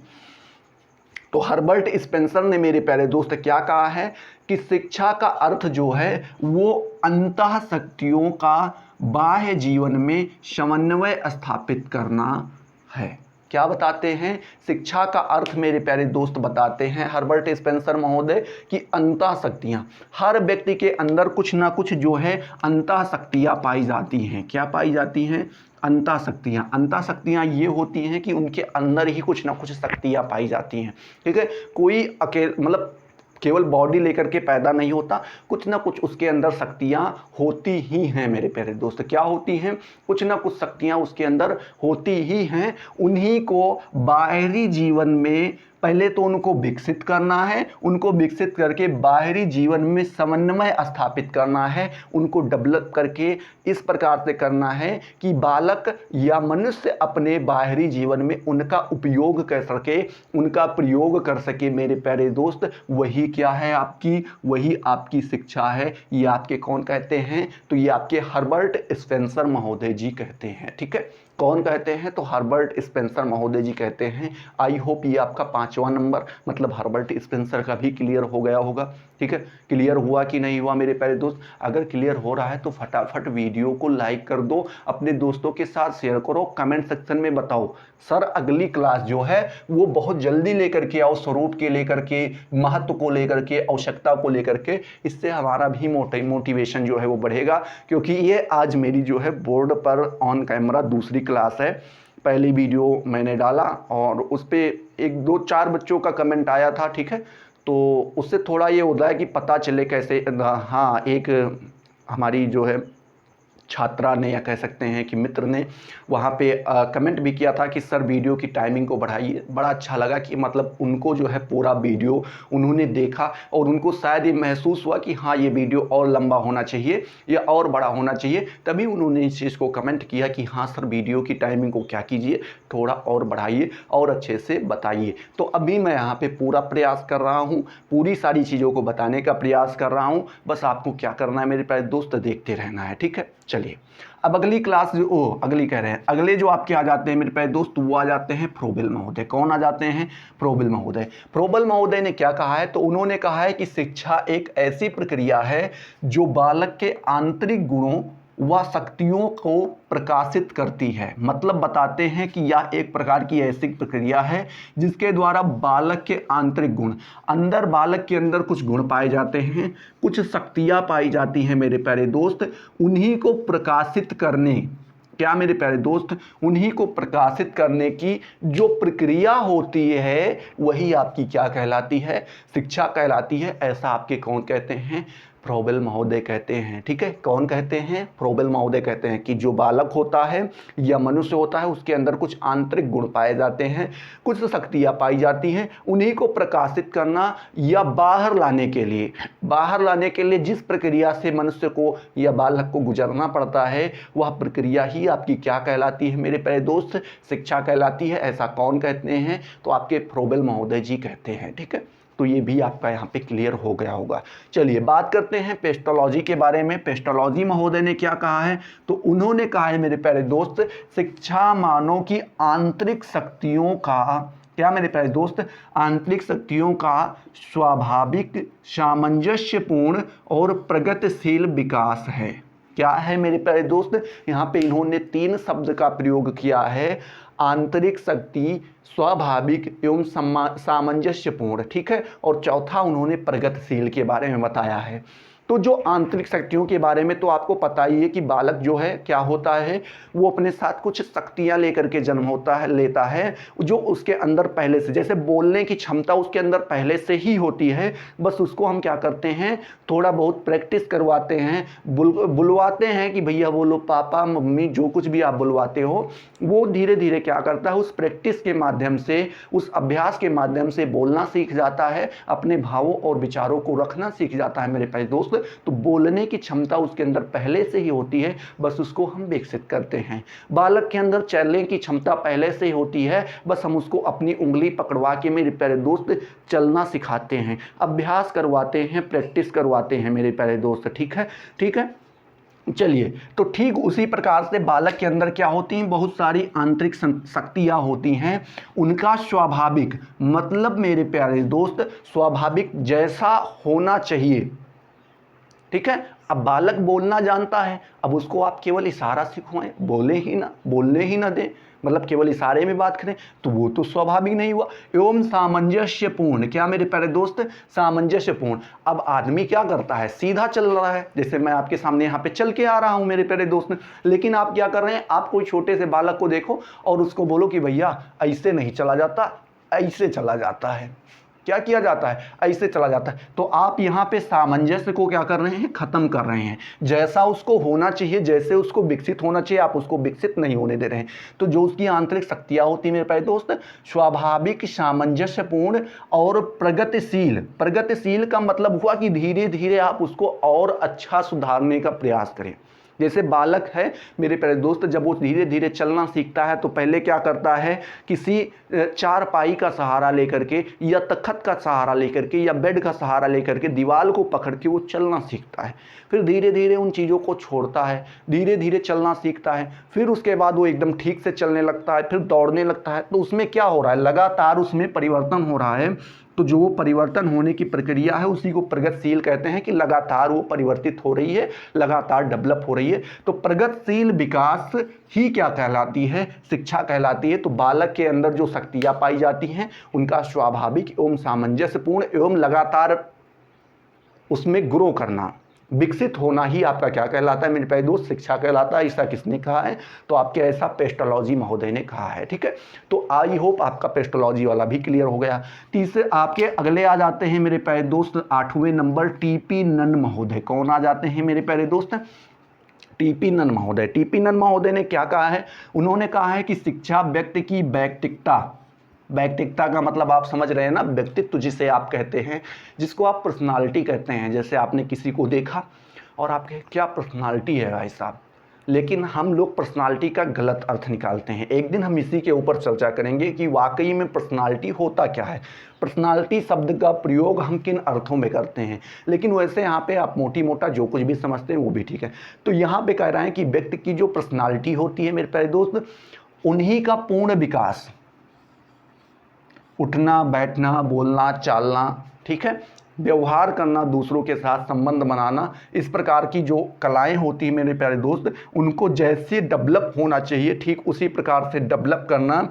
तो हर्बर्ट स्पेंसर ने मेरे प्यारे दोस्त क्या कहा है कि शिक्षा का अर्थ जो है वो अंतः शक्तियों का बाह्य जीवन में समन्वय स्थापित करना है। क्या बताते हैं, शिक्षा का अर्थ मेरे प्यारे दोस्त बताते हैं हर्बर्ट स्पेंसर महोदय कि अंतः शक्तियाँ, हर व्यक्ति के अंदर कुछ ना कुछ जो है अंतः शक्तियाँ पाई जाती हैं। क्या पाई जाती हैं, अंतः शक्तियाँ। अंतः शक्तियाँ ये होती हैं कि उनके अंदर ही कुछ ना कुछ शक्तियाँ पाई जाती हैं। ठीक है, कोई अकेले मतलब केवल बॉडी लेकर के पैदा नहीं होता, कुछ ना कुछ उसके अंदर शक्तियाँ होती ही हैं मेरे प्यारे दोस्त। क्या होती हैं, कुछ ना कुछ शक्तियाँ उसके अंदर होती ही हैं। उन्हीं को बाहरी जीवन में पहले तो उनको विकसित करना है, उनको विकसित करके बाहरी जीवन में समन्वय स्थापित करना है, उनको डेवलप करके इस प्रकार से करना है कि बालक या मनुष्य अपने बाहरी जीवन में उनका उपयोग कर सके, उनका प्रयोग कर सके मेरे प्यारे दोस्त। वही क्या है आपकी, वही आपकी शिक्षा है। ये आपके कौन कहते हैं, तो ये आपके हर्बर्ट स्पेंसर महोदय जी कहते हैं। ठीक है, कौन कहते हैं, तो हर्बर्ट स्पेंसर महोदय जी कहते हैं। आई होप ये आपका 5वां नंबर मतलब हर्बर्ट स्पेंसर का भी क्लियर हो गया होगा। ठीक है, क्लियर हुआ कि नहीं हुआ मेरे प्यारे दोस्त, अगर क्लियर हो रहा है तो फटाफट वीडियो को लाइक कर दो, अपने दोस्तों के साथ शेयर करो, कमेंट सेक्शन में बताओ सर अगली क्लास जो है वो बहुत जल्दी लेकर के आओ, स्वरूप के लेकर के, महत्व को लेकर के, आवश्यकता को लेकर के। इससे हमारा भी मोटिवेशन जो है वो बढ़ेगा। क्योंकि ये आज मेरी जो है बोर्ड पर ऑन कैमरा दूसरी क्लास है। पहली वीडियो मैंने डाला और उस पर 1-2-4 बच्चों का कमेंट आया था। ठीक है, तो उससे थोड़ा ये होता है कि पता चले कैसे। हाँ, एक हमारी जो है छात्रा ने या कह सकते हैं कि मित्र ने वहाँ पे कमेंट भी किया था कि सर वीडियो की टाइमिंग को बढ़ाइए। बड़ा अच्छा लगा कि मतलब उनको जो है पूरा वीडियो उन्होंने देखा और उनको शायद ये महसूस हुआ कि हाँ ये वीडियो और लंबा होना चाहिए या और बड़ा होना चाहिए, तभी उन्होंने इस चीज़ को कमेंट किया कि हाँ सर वीडियो की टाइमिंग को क्या कीजिए, थोड़ा और बढ़ाइए और अच्छे से बताइए। तो अभी मैं यहाँ पर पूरा प्रयास कर रहा हूँ, पूरी सारी चीज़ों को बताने का प्रयास कर रहा हूँ। बस आपको क्या करना है मेरे प्यारे दोस्त, देखते रहना है। ठीक है, चलिए अब अगली क्लास जो अगली कह रहे हैं, अगले जो आपके आ जाते हैं मेरे प्यारे दोस्त, वो आ जाते हैं फ्रोबेल महोदय। कौन आ जाते हैं? फ्रोबेल महोदय। फ्रोबेल महोदय ने क्या कहा है? तो उन्होंने कहा है कि शिक्षा एक ऐसी प्रक्रिया है जो बालक के आंतरिक गुणों व शक्तियों को प्रकाशित करती है। मतलब बताते हैं कि यह एक प्रकार की ऐसी प्रक्रिया है जिसके द्वारा बालक के आंतरिक गुण, अंदर बालक के अंदर कुछ गुण पाए जाते हैं, कुछ शक्तियां पाई जाती हैं मेरे प्यारे दोस्त, उन्हीं को प्रकाशित करने, क्या मेरे प्यारे दोस्त, उन्हीं को प्रकाशित करने की जो प्रक्रिया होती है वही आपकी क्या कहलाती है? शिक्षा कहलाती है। ऐसा आपके कौन कहते हैं? फ्रोबेल महोदय कहते हैं। ठीक है, कौन कहते हैं? फ्रोबेल महोदय कहते हैं कि जो बालक होता है या मनुष्य होता है उसके अंदर कुछ आंतरिक गुण पाए जाते हैं, कुछ शक्तियां पाई जाती हैं, उन्हीं को प्रकाशित करना या बाहर लाने के लिए जिस प्रक्रिया से मनुष्य को या बालक को गुजरना पड़ता है वह प्रक्रिया ही आपकी क्या कहलाती है मेरे प्यारे दोस्त? शिक्षा कहलाती है। ऐसा कौन कहते हैं? तो आपके फ्रोबेल महोदय जी कहते हैं। ठीक है, तो ये भी आपका यहाँ पे क्लियर हो गया होगा। चलिए बात करते हैं पेस्टोलॉजी के बारे में। पेस्टोलॉजी महोदय ने क्या कहा है? तो उन्होंने कहा है मेरे प्यारे दोस्त, शिक्षा मानव की आंतरिक शक्तियों का, क्या मेरे प्यारे दोस्त, आंतरिक शक्तियों का स्वाभाविक, सामंजस्यपूर्ण और प्रगतिशील विकास है। क्या है मेरे प्यारे दोस्त? यहाँ पे इन्होंने 3 शब्द का प्रयोग किया है, आंतरिक शक्ति, स्वाभाविक एवं सामंजस्यपूर्ण। ठीक है, और चौथा उन्होंने प्रगतिशील के बारे में बताया है। तो जो आंतरिक शक्तियों के बारे में तो आपको पता ही है कि बालक जो है क्या होता है, वो अपने साथ कुछ शक्तियां लेकर के जन्म लेता है जो उसके अंदर पहले से, जैसे बोलने की क्षमता उसके अंदर पहले से ही होती है, बस उसको हम क्या करते हैं, थोड़ा बहुत प्रैक्टिस करवाते हैं, बुलवाते हैं कि भैया बोलो, पापा मम्मी, जो कुछ भी आप बुलवाते हो, वो धीरे धीरे क्या करता है, उस प्रैक्टिस के माध्यम से, उस अभ्यास के माध्यम से बोलना सीख जाता है, अपने भावों और विचारों को रखना सीख जाता है मेरे प्यारे दोस्त। तो बोलने की क्षमता उसके अंदर पहले से ही होती है, बस उसको हम विकसित करते हैं। बालक के अंदर चलने की क्षमता पहले से ही होती है, बस हम उसको अपनी उंगली पकड़वा के मेरे प्यारे दोस्त चलना सिखाते हैं, अभ्यास करवाते हैं, प्रैक्टिस करवाते हैं मेरे प्यारे दोस्त। ठीक है, ठीक है। चलिए, तो ठीक उसी प्रकार से बालक के अंदर क्या होती हैं, बहुत सारी आंतरिक शक्तियां होती हैं, उनका स्वाभाविक, मतलब मेरे प्यारे दोस्त स्वाभाविक जैसा होना चाहिए। ठीक है, अब बालक बोलना जानता है, अब उसको आप केवल इशारा सिखाएं, बोलने ही ना दें, मतलब केवल इशारे में बात करें, तो वो तो स्वाभाविक नहीं हुआ। एवं सामंजस्यपूर्ण, क्या मेरे प्यारे दोस्त, सामंजस्यपूर्ण। अब आदमी क्या करता है, सीधा चल रहा है, जैसे मैं आपके सामने यहाँ पे चल के आ रहा हूँ मेरे प्यारे दोस्त, लेकिन आप क्या कर रहे हैं, आप कोई छोटे से बालक को देखो और उसको बोलो कि भैया ऐसे नहीं चला जाता, ऐसे चला जाता है। क्या किया जाता है, ऐसे चला जाता है। तो आप यहाँ पे सामंजस्य को क्या कर रहे हैं, खत्म कर रहे हैं। जैसा उसको होना चाहिए, जैसे उसको विकसित होना चाहिए, आप उसको विकसित नहीं होने दे रहे हैं। तो जो उसकी आंतरिक शक्तियां होती है मेरे प्यारे दोस्त, स्वाभाविक, सामंजस्यपूर्ण और प्रगतिशील। प्रगतिशील का मतलब हुआ कि धीरे धीरे आप उसको और अच्छा सुधारने का प्रयास करें। जैसे बालक है मेरे प्यारे दोस्त, जब वो धीरे धीरे चलना सीखता है तो पहले क्या करता है, किसी चारपाई का सहारा लेकर के या तख्त का सहारा लेकर के या बेड का सहारा लेकर के दीवार को पकड़ के वो चलना सीखता है। फिर धीरे धीरे उन चीज़ों को छोड़ता है, धीरे धीरे चलना सीखता है, फिर उसके बाद वो एकदम ठीक से चलने लगता है, फिर दौड़ने लगता है। तो उसमें क्या हो रहा है, लगातार उसमें परिवर्तन हो रहा है। तो जो वो परिवर्तन होने की प्रक्रिया है उसी को प्रगतिशील कहते हैं, कि लगातार वो परिवर्तित हो रही है, लगातार डेवलप हो रही है। तो प्रगतिशील विकास ही क्या कहलाती है, शिक्षा कहलाती है। तो बालक के अंदर जो शक्तियां पाई जाती हैं उनका स्वाभाविक एवं सामंजस्यपूर्ण एवं लगातार उसमें ग्रो करना, विकसित होना ही आपका क्या कहलाता है मेरे प्यारे दोस्त, शिक्षा कहलाता है। ऐसा किसने कहा है, तो आपके ऐसा पेस्टोलॉजी महोदय ने कहा है। ठीक है, तो आई होप आपका पेस्टोलॉजी वाला भी क्लियर हो गया। तीसरे आपके अगले आ जाते हैं मेरे प्यारे दोस्त 8वें नंबर टीपी नन महोदय। कौन आ जाते हैं मेरे प्यारे दोस्त, टीपी नन महोदय। टीपी नन महोदय ने क्या कहा है, उन्होंने कहा है कि शिक्षा व्यक्ति की व्यक्तिकता का मतलब आप समझ रहे हैं ना, व्यक्तित्व जिसे आप कहते हैं, जिसको आप पर्सनालिटी कहते हैं। जैसे आपने किसी को देखा और आप कहे क्या पर्सनालिटी है भाई साहब, लेकिन हम लोग पर्सनालिटी का गलत अर्थ निकालते हैं। एक दिन हम इसी के ऊपर चर्चा करेंगे कि वाकई में पर्सनालिटी होता क्या है, पर्सनालिटी शब्द का प्रयोग हम किन अर्थों में करते हैं। लेकिन वैसे यहाँ पे आप मोटी मोटा जो कुछ भी समझते हैं वो भी ठीक है। तो यहाँ पे कह रहे हैं कि व्यक्ति की जो पर्सनालिटी होती है मेरे प्यारे दोस्त, उन्हीं का पूर्ण विकास, उठना बैठना बोलना चालना, ठीक है, व्यवहार करना, दूसरों के साथ संबंध बनाना, इस प्रकार की जो कलाएं होती हैं मेरे प्यारे दोस्त, उनको जैसे डेवलप होना चाहिए ठीक उसी प्रकार से डेवलप करना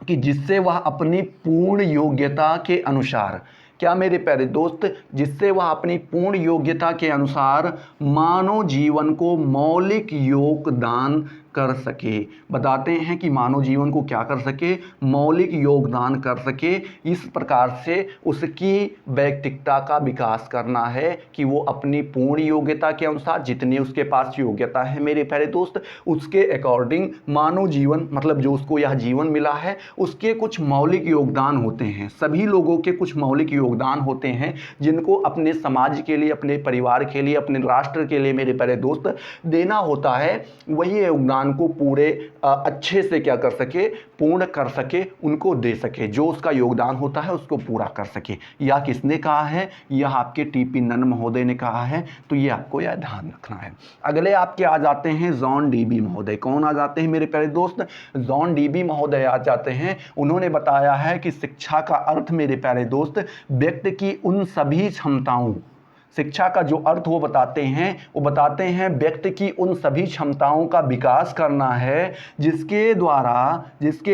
कि जिससे वह अपनी पूर्ण योग्यता के अनुसार, क्या मेरे प्यारे दोस्त, जिससे वह अपनी पूर्ण योग्यता के अनुसार मानव जीवन को मौलिक योगदान कर सके। बताते हैं कि मानव जीवन को क्या कर सके, मौलिक योगदान कर सके। इस प्रकार से उसकी व्यक्तित्वता का विकास करना है कि वो अपनी पूर्ण योग्यता के अनुसार, जितनी उसके पास योग्यता है मेरे प्यारे दोस्त, उसके अकॉर्डिंग मानव जीवन, मतलब जो उसको यह जीवन मिला है, उसके कुछ मौलिक योगदान होते हैं। सभी लोगों के कुछ मौलिक योगदान होते हैं जिनको अपने समाज के लिए, अपने परिवार के लिए, अपने राष्ट्र के लिए मेरे प्यारे दोस्त देना होता है। वही योगदान को पूरे अच्छे से क्या कर सके, पूर्ण कर सके, उनको दे सके, जो उसका योगदान होता है उसको पूरा कर सके। यह किसने कहा है, यह आपके टीपी नन महोदय ने कहा है। तो ये आपको यह ध्यान रखना है। अगले आपके आ जाते हैं जॉन डीबी महोदय। कौन आ जाते हैं मेरे प्यारे दोस्त, जॉन डीबी महोदय आ जाते हैं। उन्होंने बताया है कि शिक्षा का अर्थ मेरे प्यारे दोस्त, व्यक्ति की उन सभी क्षमताओं, शिक्षा का जो अर्थ वो बताते हैं व्यक्ति की उन सभी क्षमताओं का विकास करना है जिसके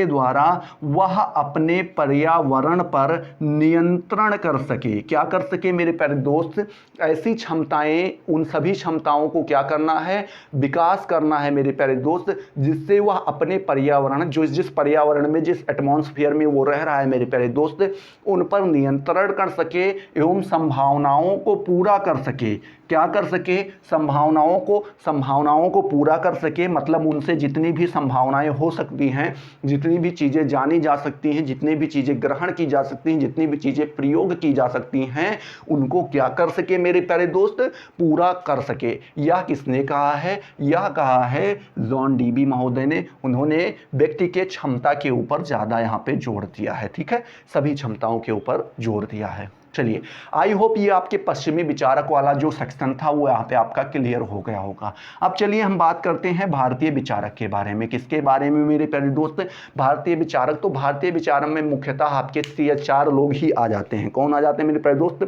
द्वारा वह अपने पर्यावरण पर नियंत्रण कर सके। क्या कर सके मेरे प्यारे दोस्त, ऐसी क्षमताएं, उन सभी क्षमताओं को क्या करना है, विकास करना है मेरे प्यारे दोस्त, जिससे वह अपने पर्यावरण, जो जिस पर्यावरण में, जिस एटमॉस्फेयर में वो रह रहा है मेरे प्यारे दोस्त, उन पर नियंत्रण कर सके एवं संभावनाओं को पूरा कर सके। क्या कर सके, संभावनाओं को पूरा कर सके। मतलब उनसे जितनी भी संभावनाएं हो सकती हैं, जितनी भी चीजें जानी जा सकती हैं, जितनी भी चीजें ग्रहण की जा सकती हैं, जितनी भी चीजें प्रयोग की जा सकती हैं, उनको क्या कर सके मेरे प्यारे दोस्त, पूरा कर सके। यह किसने कहा है, यह कहा है जॉन डीबी महोदय ने। उन्होंने व्यक्ति के क्षमता के ऊपर ज्यादा यहाँ पे जोर दिया है, ठीक है, सभी क्षमताओं के ऊपर जोर दिया है। चलिए, आई होप ये आपके पश्चिमी विचारक वाला जो सेक्शन था वो यहाँ पे आपका क्लियर हो गया होगा। अब चलिए हम बात करते हैं भारतीय विचारक के बारे में। किसके बारे में मेरे प्यारे दोस्त, भारतीय विचारक। तो भारतीय विचारक में मुख्यतः आपके 4 लोग ही आ जाते हैं। कौन आ जाते हैं मेरे प्यारे दोस्त,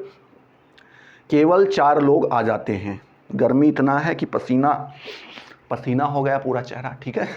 केवल 4 लोग आ जाते हैं। गर्मी इतना है कि पसीना हो गया पूरा चेहरा, ठीक है।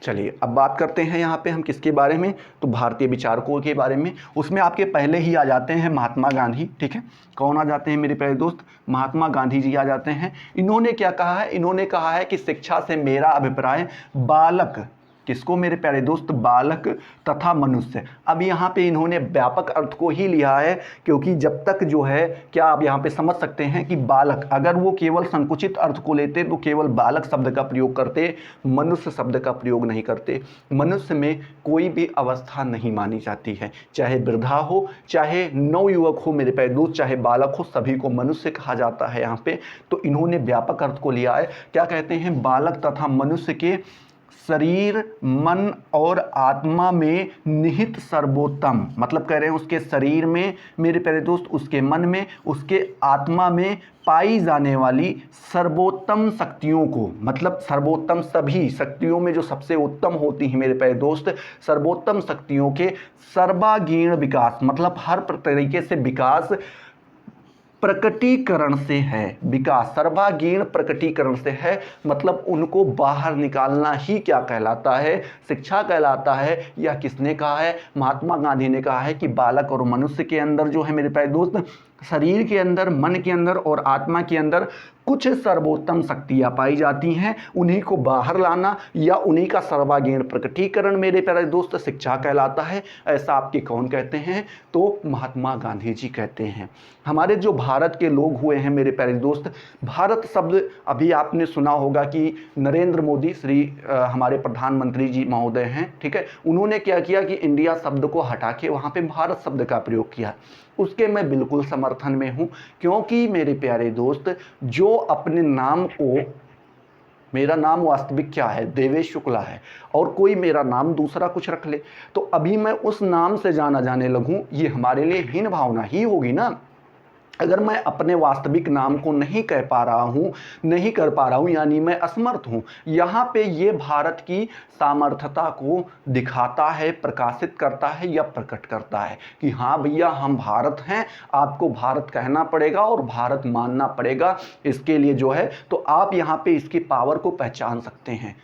चलिए अब बात करते हैं यहाँ पे हम किसके बारे में, तो भारतीय विचारकों के बारे में। उसमें आपके पहले ही आ जाते हैं महात्मा गांधी, ठीक है। कौन आ जाते हैं मेरे प्यारे दोस्त, महात्मा गांधी जी आ जाते हैं। इन्होंने क्या कहा है, इन्होंने कहा है कि शिक्षा से मेरा अभिप्राय बालक, किसको मेरे प्यारे दोस्त, बालक तथा मनुष्य। अब यहाँ पे इन्होंने व्यापक अर्थ को ही लिया है, क्योंकि जब तक जो है, क्या आप यहाँ पे समझ सकते हैं कि बालक, अगर वो केवल संकुचित अर्थ को लेते तो केवल बालक शब्द का प्रयोग करते, मनुष्य शब्द का प्रयोग नहीं करते। मनुष्य में कोई भी अवस्था नहीं मानी जाती है, चाहे वृद्धा हो, चाहे नवयुवक हो मेरे प्यारे दोस्त, चाहे बालक हो, सभी को मनुष्य कहा जाता है यहाँ पे। तो इन्होंने व्यापक अर्थ को लिया है। क्या कहते हैं, बालक तथा मनुष्य के शरीर, मन और आत्मा में निहित सर्वोत्तम, मतलब कह रहे हैं उसके शरीर में मेरे प्यारे दोस्त, उसके मन में, उसके आत्मा में पाई जाने वाली सर्वोत्तम शक्तियों को, मतलब सर्वोत्तम सभी शक्तियों में जो सबसे उत्तम होती हैं मेरे प्यारे दोस्त, सर्वोत्तम शक्तियों के सर्वांगीण विकास, मतलब हर तरीके से विकास प्रकटीकरण से है। विकास सर्वांगीण प्रकटीकरण से है, मतलब उनको बाहर निकालना ही क्या कहलाता है, शिक्षा कहलाता है। यह किसने कहा है, महात्मा गांधी ने कहा है कि बालक और मनुष्य के अंदर जो है मेरे प्यारे दोस्त, शरीर के अंदर, मन के अंदर और आत्मा के अंदर कुछ सर्वोत्तम शक्तियाँ पाई जाती हैं, उन्हीं को बाहर लाना या उन्हीं का सर्वांगीण प्रकटीकरण मेरे प्यारे दोस्त शिक्षा कहलाता है। ऐसा आपके कौन कहते हैं, तो महात्मा गांधी जी कहते हैं। हमारे जो भारत के लोग हुए हैं मेरे प्यारे दोस्त, भारत शब्द अभी आपने सुना होगा कि नरेंद्र मोदी श्री हमारे प्रधानमंत्री जी महोदय हैं, ठीक है, उन्होंने क्या किया कि इंडिया शब्द को हटा के वहाँ पे भारत शब्द का प्रयोग किया। उसके मैं बिल्कुल समर्थन में हूँ, क्योंकि मेरे प्यारे दोस्त जो अपने नाम को, मेरा नाम वास्तविक क्या है, देवेश शुक्ला है, और कोई मेरा नाम दूसरा कुछ रख ले तो अभी मैं उस नाम से जाना जाने लगूं, ये हमारे लिए हीन भावना ही होगी ना। अगर मैं अपने वास्तविक नाम को नहीं कह पा रहा हूँ, नहीं कर पा रहा हूँ, यानी मैं असमर्थ हूँ। यहाँ पे ये भारत की सामर्थ्यता को दिखाता है, प्रकाशित करता है या प्रकट करता है कि हाँ भैया हम भारत हैं, आपको भारत कहना पड़ेगा और भारत मानना पड़ेगा। इसके लिए जो है तो आप यहाँ पे इसकी पावर को पहचान सकते हैं।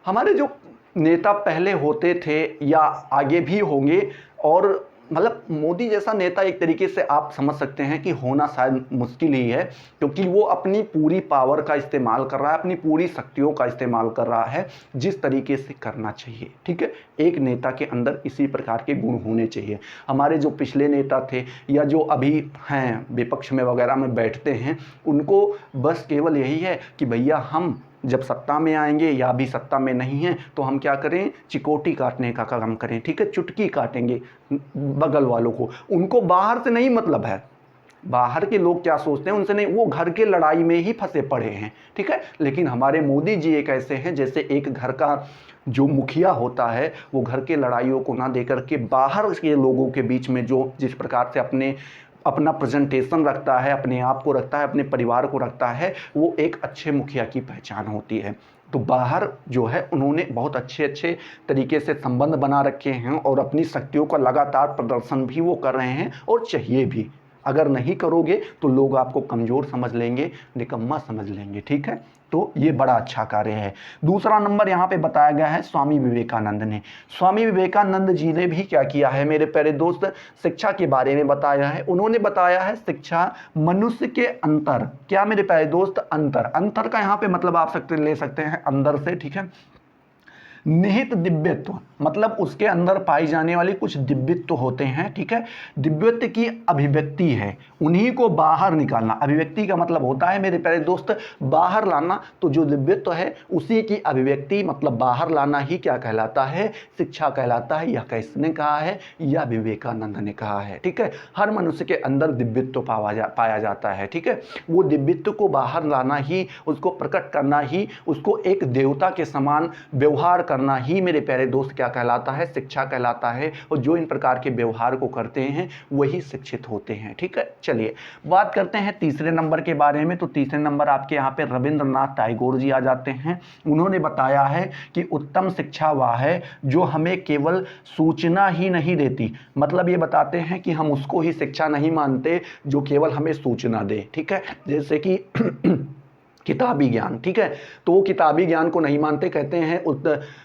हमारे जो नेता पहले होते थे या आगे भी होंगे, और मतलब मोदी जैसा नेता एक तरीके से आप समझ सकते हैं कि होना शायद मुश्किल ही है, क्योंकि वो अपनी पूरी पावर का इस्तेमाल कर रहा है, अपनी पूरी शक्तियों का इस्तेमाल कर रहा है जिस तरीके से करना चाहिए। ठीक है, एक नेता के अंदर इसी प्रकार के गुण होने चाहिए। हमारे जो पिछले नेता थे या जो अभी हैं विपक्ष में वगैरह में बैठते हैं, उनको बस केवल यही है कि भैया हम जब सत्ता में आएंगे या अभी सत्ता में नहीं हैं तो हम क्या करें, चिकोटी काटने का काम करें। ठीक है, चुटकी काटेंगे बगल वालों को। उनको बाहर से नहीं मतलब है, बाहर के लोग क्या सोचते हैं उनसे नहीं, वो घर के लड़ाई में ही फंसे पड़े हैं। ठीक है, लेकिन हमारे मोदी जी एक ऐसे हैं जैसे एक घर का जो मुखिया होता है वो घर के लड़ाइयों को ना देकर के बाहर के लोगों के बीच में जो जिस प्रकार से अपना प्रेजेंटेशन रखता है, अपने आप को रखता है, अपने परिवार को रखता है, वो एक अच्छे मुखिया की पहचान होती है। तो बाहर जो है उन्होंने बहुत अच्छे तरीके से संबंध बना रखे हैं और अपनी शक्तियों का लगातार प्रदर्शन भी वो कर रहे हैं, और चाहिए भी। अगर नहीं करोगे तो लोग आपको कमज़ोर समझ लेंगे, निकम्मा समझ लेंगे। ठीक है, तो ये बड़ा अच्छा कार्य है। दूसरा नंबर यहाँ पे बताया गया है स्वामी विवेकानंद ने। स्वामी विवेकानंद जी ने भी क्या किया है मेरे प्यारे दोस्त, शिक्षा के बारे में बताया है। उन्होंने बताया है शिक्षा मनुष्य के अंतर, क्या मेरे प्यारे दोस्त, अंतर। अंतर का यहाँ पे मतलब आप ले सकते हैं अंदर से। ठीक है, निहित दिव्यत्व, मतलब उसके अंदर पाई जाने वाली कुछ दिव्यत्व होते हैं। ठीक है, दिव्यत्व की अभिव्यक्ति है, उन्हीं को बाहर निकालना। अभिव्यक्ति का मतलब होता है मेरे प्यारे दोस्त बाहर लाना, तो जो दिव्यत्व है उसी की अभिव्यक्ति मतलब बाहर लाना ही क्या कहलाता है, शिक्षा कहलाता है। यह किसने कहा है, यह विवेकानंद ने कहा है। ठीक है, हर मनुष्य के अंदर दिव्यत्व पाया जाता है। ठीक है, वो दिव्यत्व को बाहर लाना ही, उसको प्रकट करना ही, उसको एक देवता के समान व्यवहार करना ही मेरे प्यारे दोस्त क्या कहलाता है, शिक्षा कहलाता है। और जो इन प्रकार के व्यवहार को करते हैं वही शिक्षित होते हैं। ठीक है, चलिए बात करते हैं तीसरे नंबर के बारे में। तो तीसरे नंबर आपके यहाँ पे रविंद्रनाथ टैगोर जी आ जाते हैं। उन्होंने बताया है कि उत्तम शिक्षा वह है जो हमें केवल सूचना ही नहीं देती, मतलब ये बताते हैं कि हम उसको ही शिक्षा नहीं मानते जो केवल हमें सूचना दे। ठीक है, जैसे कि किताबी ज्ञान। ठीक है, तो वो किताबी ज्ञान को नहीं मानते, कहते हैं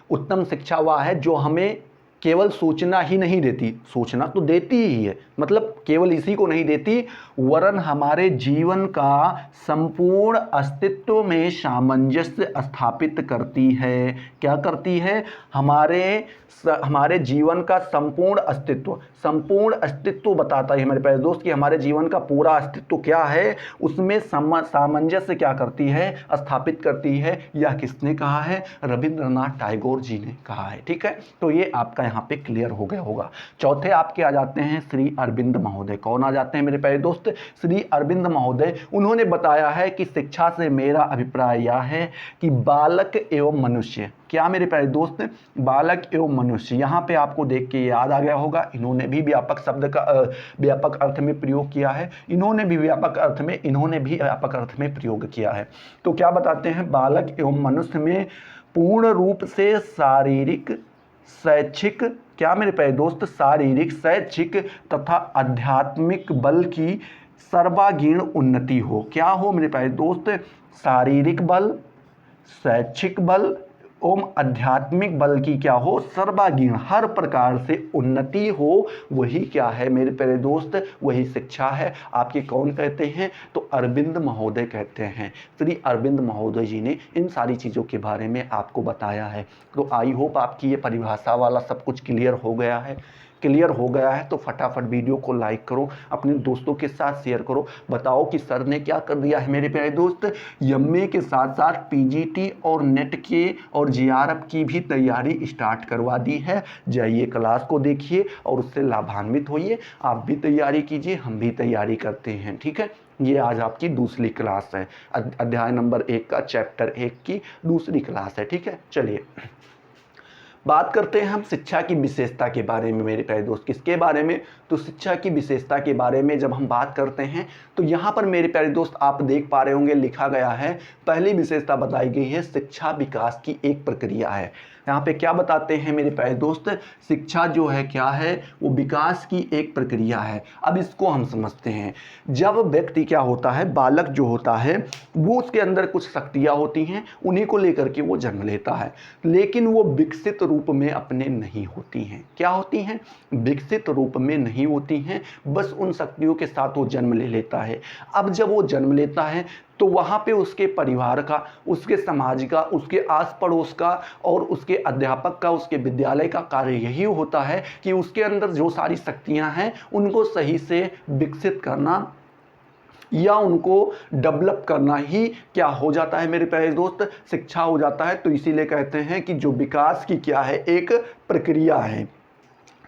उत्तम शिक्षा वह है जो हमें केवल सूचना ही नहीं देती, सूचना तो देती ही है, मतलब केवल इसी को नहीं देती, वरन हमारे जीवन का संपूर्ण अस्तित्व में सामंजस्य स्थापित करती है। क्या करती है, हमारे जीवन का संपूर्ण अस्तित्व बताता है हमारे प्यारे दोस्त कि हमारे जीवन का पूरा अस्तित्व क्या है, उसमें सामंजस्य क्या करती है, स्थापित करती है। यह किसने कहा है, रविंद्रनाथ टैगोर जी ने कहा है। ठीक है, तो ये आपका यहाँ पे क्लियर हो गया होगा। चौथे आपके आ जाते हैं श्री अरविंद महोदय। कौन आ जाते हैं मेरे प्यारे दोस्त, श्री अरविंद महोदय। उन्होंने बताया है कि शिक्षा से मेरा अभिप्राय यह है कि बालक एवं मनुष्य, क्या मेरे प्यारे दोस्त, बालक एवं मनुष्य, यहाँ पे आपको देख के याद आ गया होगा, इन्होंने भी व्यापक शब्द का व्यापक अर्थ में प्रयोग किया है, इन्होंने भी व्यापक अर्थ में प्रयोग किया है। तो क्या बताते हैं, बालक एवं मनुष्य में पूर्ण रूप से शारीरिक, शैक्षिक, क्या मेरे प्यारे दोस्त, शारीरिक, शैक्षिक तथा आध्यात्मिक बल की सर्वांगीण उन्नति हो। क्या हो मेरे प्यारे दोस्त, शारीरिक बल, शैक्षिक बल एवं आध्यात्मिक बल की क्या हो, सर्वांगीण, हर प्रकार से उन्नति हो। वही क्या है मेरे प्यारे दोस्त, वही शिक्षा है। आपके कौन कहते हैं, तो अरविंद महोदय कहते हैं। श्री अरविंद महोदय जी ने इन सारी चीज़ों के बारे में आपको बताया है। तो आई होप आपकी ये परिभाषा वाला सब कुछ क्लियर हो गया है। क्लियर हो गया है तो फटाफट वीडियो को लाइक करो, अपने दोस्तों के साथ शेयर करो। बताओ कि सर ने क्या कर दिया है मेरे प्यारे दोस्त, एमए के साथ साथ पीजीटी और नेट के और जीआरएफ की भी तैयारी स्टार्ट करवा दी है। जाइए क्लास को देखिए और उससे लाभान्वित होइए। आप भी तैयारी कीजिए, हम भी तैयारी करते हैं, ठीक है। ये आज आपकी दूसरी क्लास है, अध्याय नंबर 1 का चैप्टर 1 की दूसरी क्लास है, ठीक है। चलिए बात करते हैं हम शिक्षा की विशेषता के बारे में मेरे प्यारे दोस्त। किसके बारे में? तो शिक्षा की विशेषता के बारे में जब हम बात करते हैं तो यहाँ पर मेरे प्यारे दोस्त आप देख पा रहे होंगे लिखा गया है, पहली विशेषता बताई गई है शिक्षा विकास की एक प्रक्रिया है। यहाँ पे क्या बताते हैं मेरे प्यारे दोस्त, शिक्षा जो है क्या है, वो विकास की एक प्रक्रिया है। अब इसको हम समझते हैं। जब व्यक्ति क्या होता है, बालक जो होता है वो उसके अंदर कुछ शक्तियाँ होती हैं, उन्हीं को लेकर के वो जन्म लेता है, लेकिन वो विकसित रूप में अपने नहीं होती हैं। क्या होती हैं? विकसित रूप में नहीं होती हैं, बस उन शक्तियों के साथ वो जन्म ले लेता है। अब जब वो जन्म लेता है तो वहाँ पे उसके परिवार का, उसके समाज का, उसके आस पड़ोस का और उसके अध्यापक का, उसके विद्यालय का कार्य यही होता है कि उसके अंदर जो सारी शक्तियाँ हैं उनको सही से विकसित करना या उनको डेवलप करना ही क्या हो जाता है मेरे प्यारे दोस्त, शिक्षा हो जाता है। तो इसीलिए कहते हैं कि जो विकास की क्या है, एक प्रक्रिया है।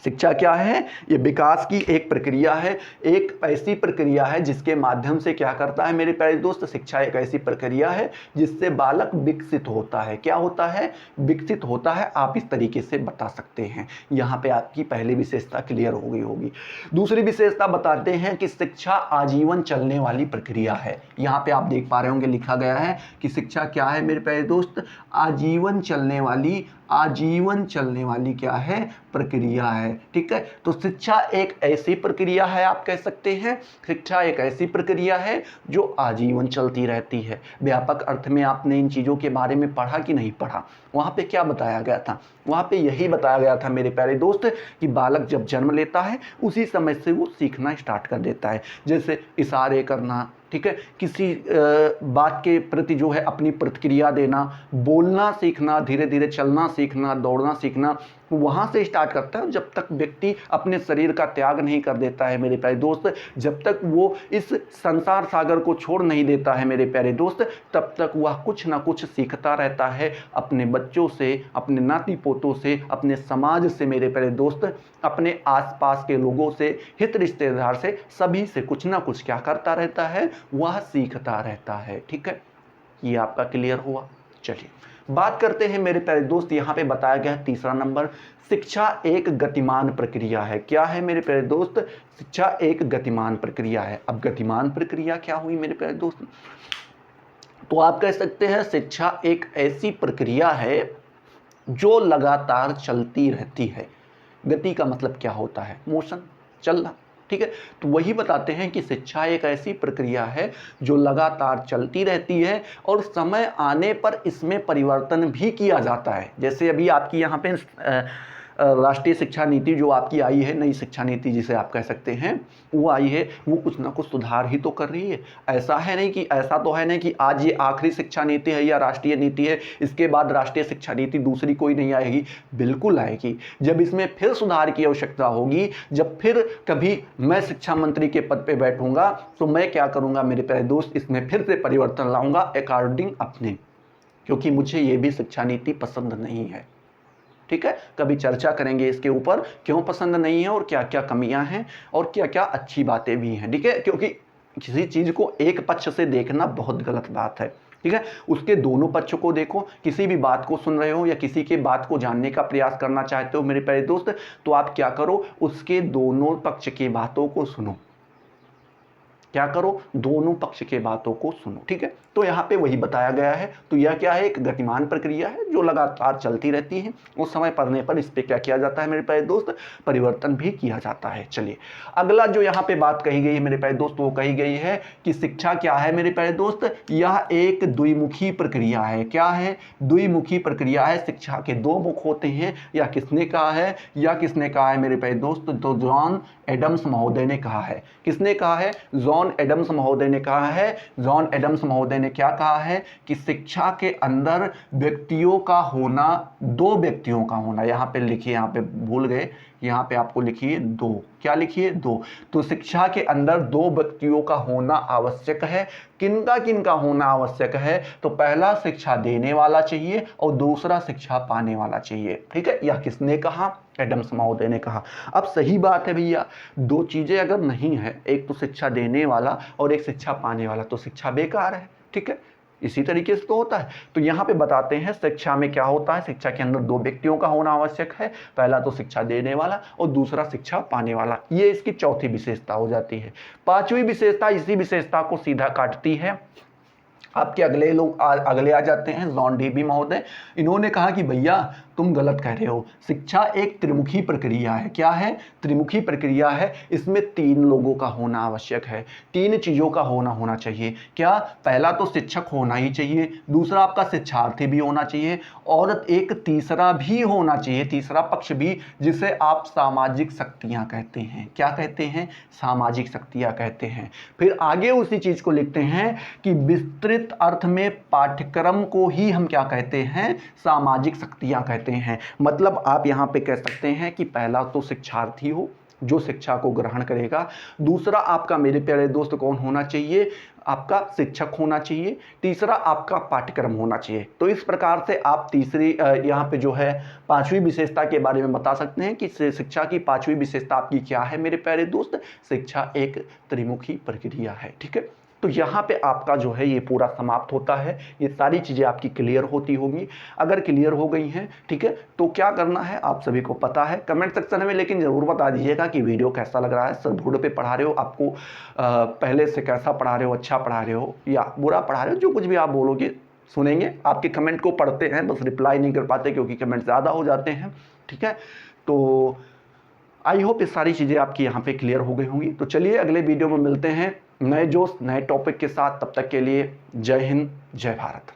शिक्षा क्या है? ये विकास की एक प्रक्रिया है, एक ऐसी प्रक्रिया है जिसके माध्यम से क्या करता है मेरे प्यारे दोस्त, शिक्षा एक ऐसी प्रक्रिया है जिससे बालक विकसित होता है। क्या होता है? विकसित होता है। आप इस तरीके से बता सकते हैं। यहाँ पे आपकी पहली विशेषता क्लियर हो गई होगी। दूसरी विशेषता बताते हैं कि शिक्षा आजीवन चलने वाली प्रक्रिया है। यहाँ पे आप देख पा रहे होंगे लिखा गया है कि शिक्षा क्या है मेरे प्यारे दोस्त, आजीवन चलने वाली, आजीवन चलने वाली क्या है, प्रक्रिया है, ठीक है। तो शिक्षा एक ऐसी प्रक्रिया है, आप कह सकते हैं शिक्षा एक ऐसी प्रक्रिया है जो आजीवन चलती रहती है। व्यापक अर्थ में आपने इन चीज़ों के बारे में पढ़ा कि नहीं पढ़ा? वहाँ पे क्या बताया गया था? वहाँ पे यही बताया गया था मेरे प्यारे दोस्त कि बालक जब जन्म लेता है उसी समय से वो सीखना स्टार्ट कर देता है। जैसे इशारे करना, ठीक है, किसी बात के प्रति जो है अपनी प्रतिक्रिया देना, बोलना सीखना, धीरे धीरे चलना सीखना, दौड़ना सीखना, वहाँ से स्टार्ट करता है। जब तक व्यक्ति अपने शरीर का त्याग नहीं कर देता है मेरे प्यारे दोस्त, जब तक वो इस संसार सागर को छोड़ नहीं देता है मेरे प्यारे दोस्त, तब तक वह कुछ ना कुछ सीखता रहता है अपने बच्चों से, अपने नाती पोतों से, अपने समाज से मेरे प्यारे दोस्त, अपने आसपास के लोगों से, हित रिश्तेदार से, सभी से कुछ ना कुछ क्या करता रहता है, वह सीखता रहता है, ठीक है। ये आपका क्लियर हुआ। चलिए बात करते हैं मेरे प्यारे दोस्त, यहाँ पे बताया गया है तीसरा नंबर, शिक्षा एक गतिमान प्रक्रिया है। क्या है मेरे प्यारे दोस्त? शिक्षा एक गतिमान प्रक्रिया है। अब गतिमान प्रक्रिया क्या हुई मेरे प्यारे दोस्त? तो आप कह सकते हैं शिक्षा एक ऐसी प्रक्रिया है जो लगातार चलती रहती है। गति का मतलब क्या होता है? मोशन, चलना, ठीक है। तो वही बताते हैं कि शिक्षा एक ऐसी प्रक्रिया है जो लगातार चलती रहती है और समय आने पर इसमें परिवर्तन भी किया जाता है। जैसे अभी आपकी यहाँ पे राष्ट्रीय शिक्षा नीति जो आपकी आई है, नई शिक्षा नीति जिसे आप कह सकते हैं, वो आई है, वो कुछ ना कुछ सुधार ही तो कर रही है। ऐसा तो है नहीं कि आज ये आखिरी शिक्षा नीति है या राष्ट्रीय नीति है, इसके बाद राष्ट्रीय शिक्षा नीति दूसरी कोई नहीं आएगी। बिल्कुल आएगी। जब इसमें फिर सुधार की आवश्यकता होगी, जब फिर कभी मैं शिक्षा मंत्री के पद पे बैठूंगा तो मैं क्या करूंगा मेरे प्यारे दोस्त, इसमें फिर से परिवर्तन लाऊंगा अकॉर्डिंग अपने, क्योंकि मुझे ये भी शिक्षा नीति पसंद नहीं है, ठीक है। कभी चर्चा करेंगे इसके ऊपर, क्यों पसंद नहीं है और क्या क्या कमियां हैं और क्या क्या अच्छी बातें भी हैं, ठीक है। क्योंकि किसी चीज़ को एक पक्ष से देखना बहुत गलत बात है, ठीक है। उसके दोनों पक्षों को देखो। किसी भी बात को सुन रहे हो या किसी के बात को जानने का प्रयास करना चाहते हो मेरे प्यारे दोस्त, तो आप क्या करो, उसके दोनों पक्ष की बातों को सुनो। क्या करो? दोनों पक्ष के बातों को सुनो, ठीक है। तो यहाँ पे वही बताया गया है। तो यह क्या है? एक गतिमान प्रक्रिया है जो लगातार चलती रहती है। उस समय पढ़ने पर इस पे क्या किया जाता है मेरे प्यारे दोस्त? परिवर्तन भी किया जाता है। चलिए अगला जो यहाँ पे बात कही गई है मेरे प्यारे दोस्त, वो कही गई है कि शिक्षा क्या है मेरे प्यारे दोस्त? यह एक द्विमुखी प्रक्रिया है। क्या है? द्विमुखी प्रक्रिया है। शिक्षा के दो मुख होते हैं। या किसने कहा है? या किसने कहा है मेरे प्यारे दोस्त? तो जॉन एडम्स महोदय ने कहा है। किसने कहा है? जॉन एडम्स महोदय ने कहा है। जॉन एडम्स महोदय ने क्या कहा है कि शिक्षा के अंदर व्यक्तियों का होना, दो व्यक्तियों का होना, यहाँ पे लिखिए, यहाँ पे भूल गए यहाँ पे आपको लिखिए 2। क्या लिखिए? 2। तो शिक्षा के अंदर 2 व्यक्तियों का होना आवश्यक है। किनका किनका होना आवश्यक है? तो पहला शिक्षा देने वाला चाहिए और दूसरा शिक्षा पाने वाला चाहिए। ठीक है, यह किसने कहा? एडम्स महोदय ने कहा। अब सही बात है भैया, 2 चीजें अगर नहीं है, एक तो शिक्षा देने वाला और एक शिक्षा पाने वाला, तो शिक्षा बेकार है। ठीक है, इसी तरीके से तो होता है। तो यहाँ पे बताते हैं शिक्षा में क्या होता है। शिक्षा के अंदर 2 व्यक्तियों का होना आवश्यक है, पहला तो शिक्षा देने वाला और दूसरा शिक्षा पाने वाला। ये इसकी चौथी विशेषता हो जाती है। पांचवी विशेषता इसी विशेषता को सीधा काटती है। आपके अगले आ जाते हैं जॉन डीबी महोदय। इन्होंने कहा कि भैया तुम गलत कह रहे हो, शिक्षा एक त्रिमुखी प्रक्रिया है। क्या है? त्रिमुखी प्रक्रिया है। इसमें 3 लोगों का होना आवश्यक है, 3 चीजों का होना चाहिए। क्या? पहला तो शिक्षक होना ही चाहिए, दूसरा आपका शिक्षार्थी भी होना चाहिए और एक तीसरा भी होना चाहिए, तीसरा पक्ष भी, जिसे आप सामाजिक शक्तियां कहते हैं। क्या कहते हैं? सामाजिक शक्तियां कहते हैं। फिर आगे उसी चीज को लिखते हैं कि विस्तृत अर्थ में पाठ्यक्रम को ही हम क्या कहते हैं? सामाजिक शक्तियां कहते हैं। मतलब आप यहां पे कह सकते हैं कि पहला तो शिक्षार्थी हो जो शिक्षा को ग्रहण करेगा, दूसरा आपका मेरे प्यारे दोस्त कौन होना चाहिए? आपका शिक्षक होना चाहिए, तीसरा आपका पाठ्यक्रम होना चाहिए। तो इस प्रकार से आप तीसरी यहाँ पे जो है 5वीं विशेषता के बारे में बता सकते हैं कि शिक्षा की 5वीं विशेषता आपकी क्या है मेरे प्यारे दोस्त? शिक्षा एक त्रिमुखी प्रक्रिया है। ठीक है, तो यहाँ पे आपका जो है ये पूरा समाप्त होता है। ये सारी चीज़ें आपकी क्लियर होती होंगी। अगर क्लियर हो गई हैं, ठीक है, तो क्या करना है आप सभी को पता है। कमेंट सेक्शन में लेकिन ज़रूर बता दीजिएगा कि वीडियो कैसा लग रहा है। सर बोर्ड पे पढ़ा रहे हो, आपको पहले से कैसा पढ़ा रहे हो, अच्छा पढ़ा रहे हो या बुरा पढ़ा रहे हो, जो कुछ भी आप बोलोगे सुनेंगे। आपके कमेंट को पढ़ते हैं, बस रिप्लाई नहीं कर पाते क्योंकि कमेंट ज़्यादा हो जाते हैं। ठीक है, तो आई होप ये सारी चीज़ें आपकी यहाँ पे क्लियर हो गई होंगी। तो चलिए अगले वीडियो में मिलते हैं नए जोश नए टॉपिक के साथ। तब तक के लिए जय हिंद, जय भारत।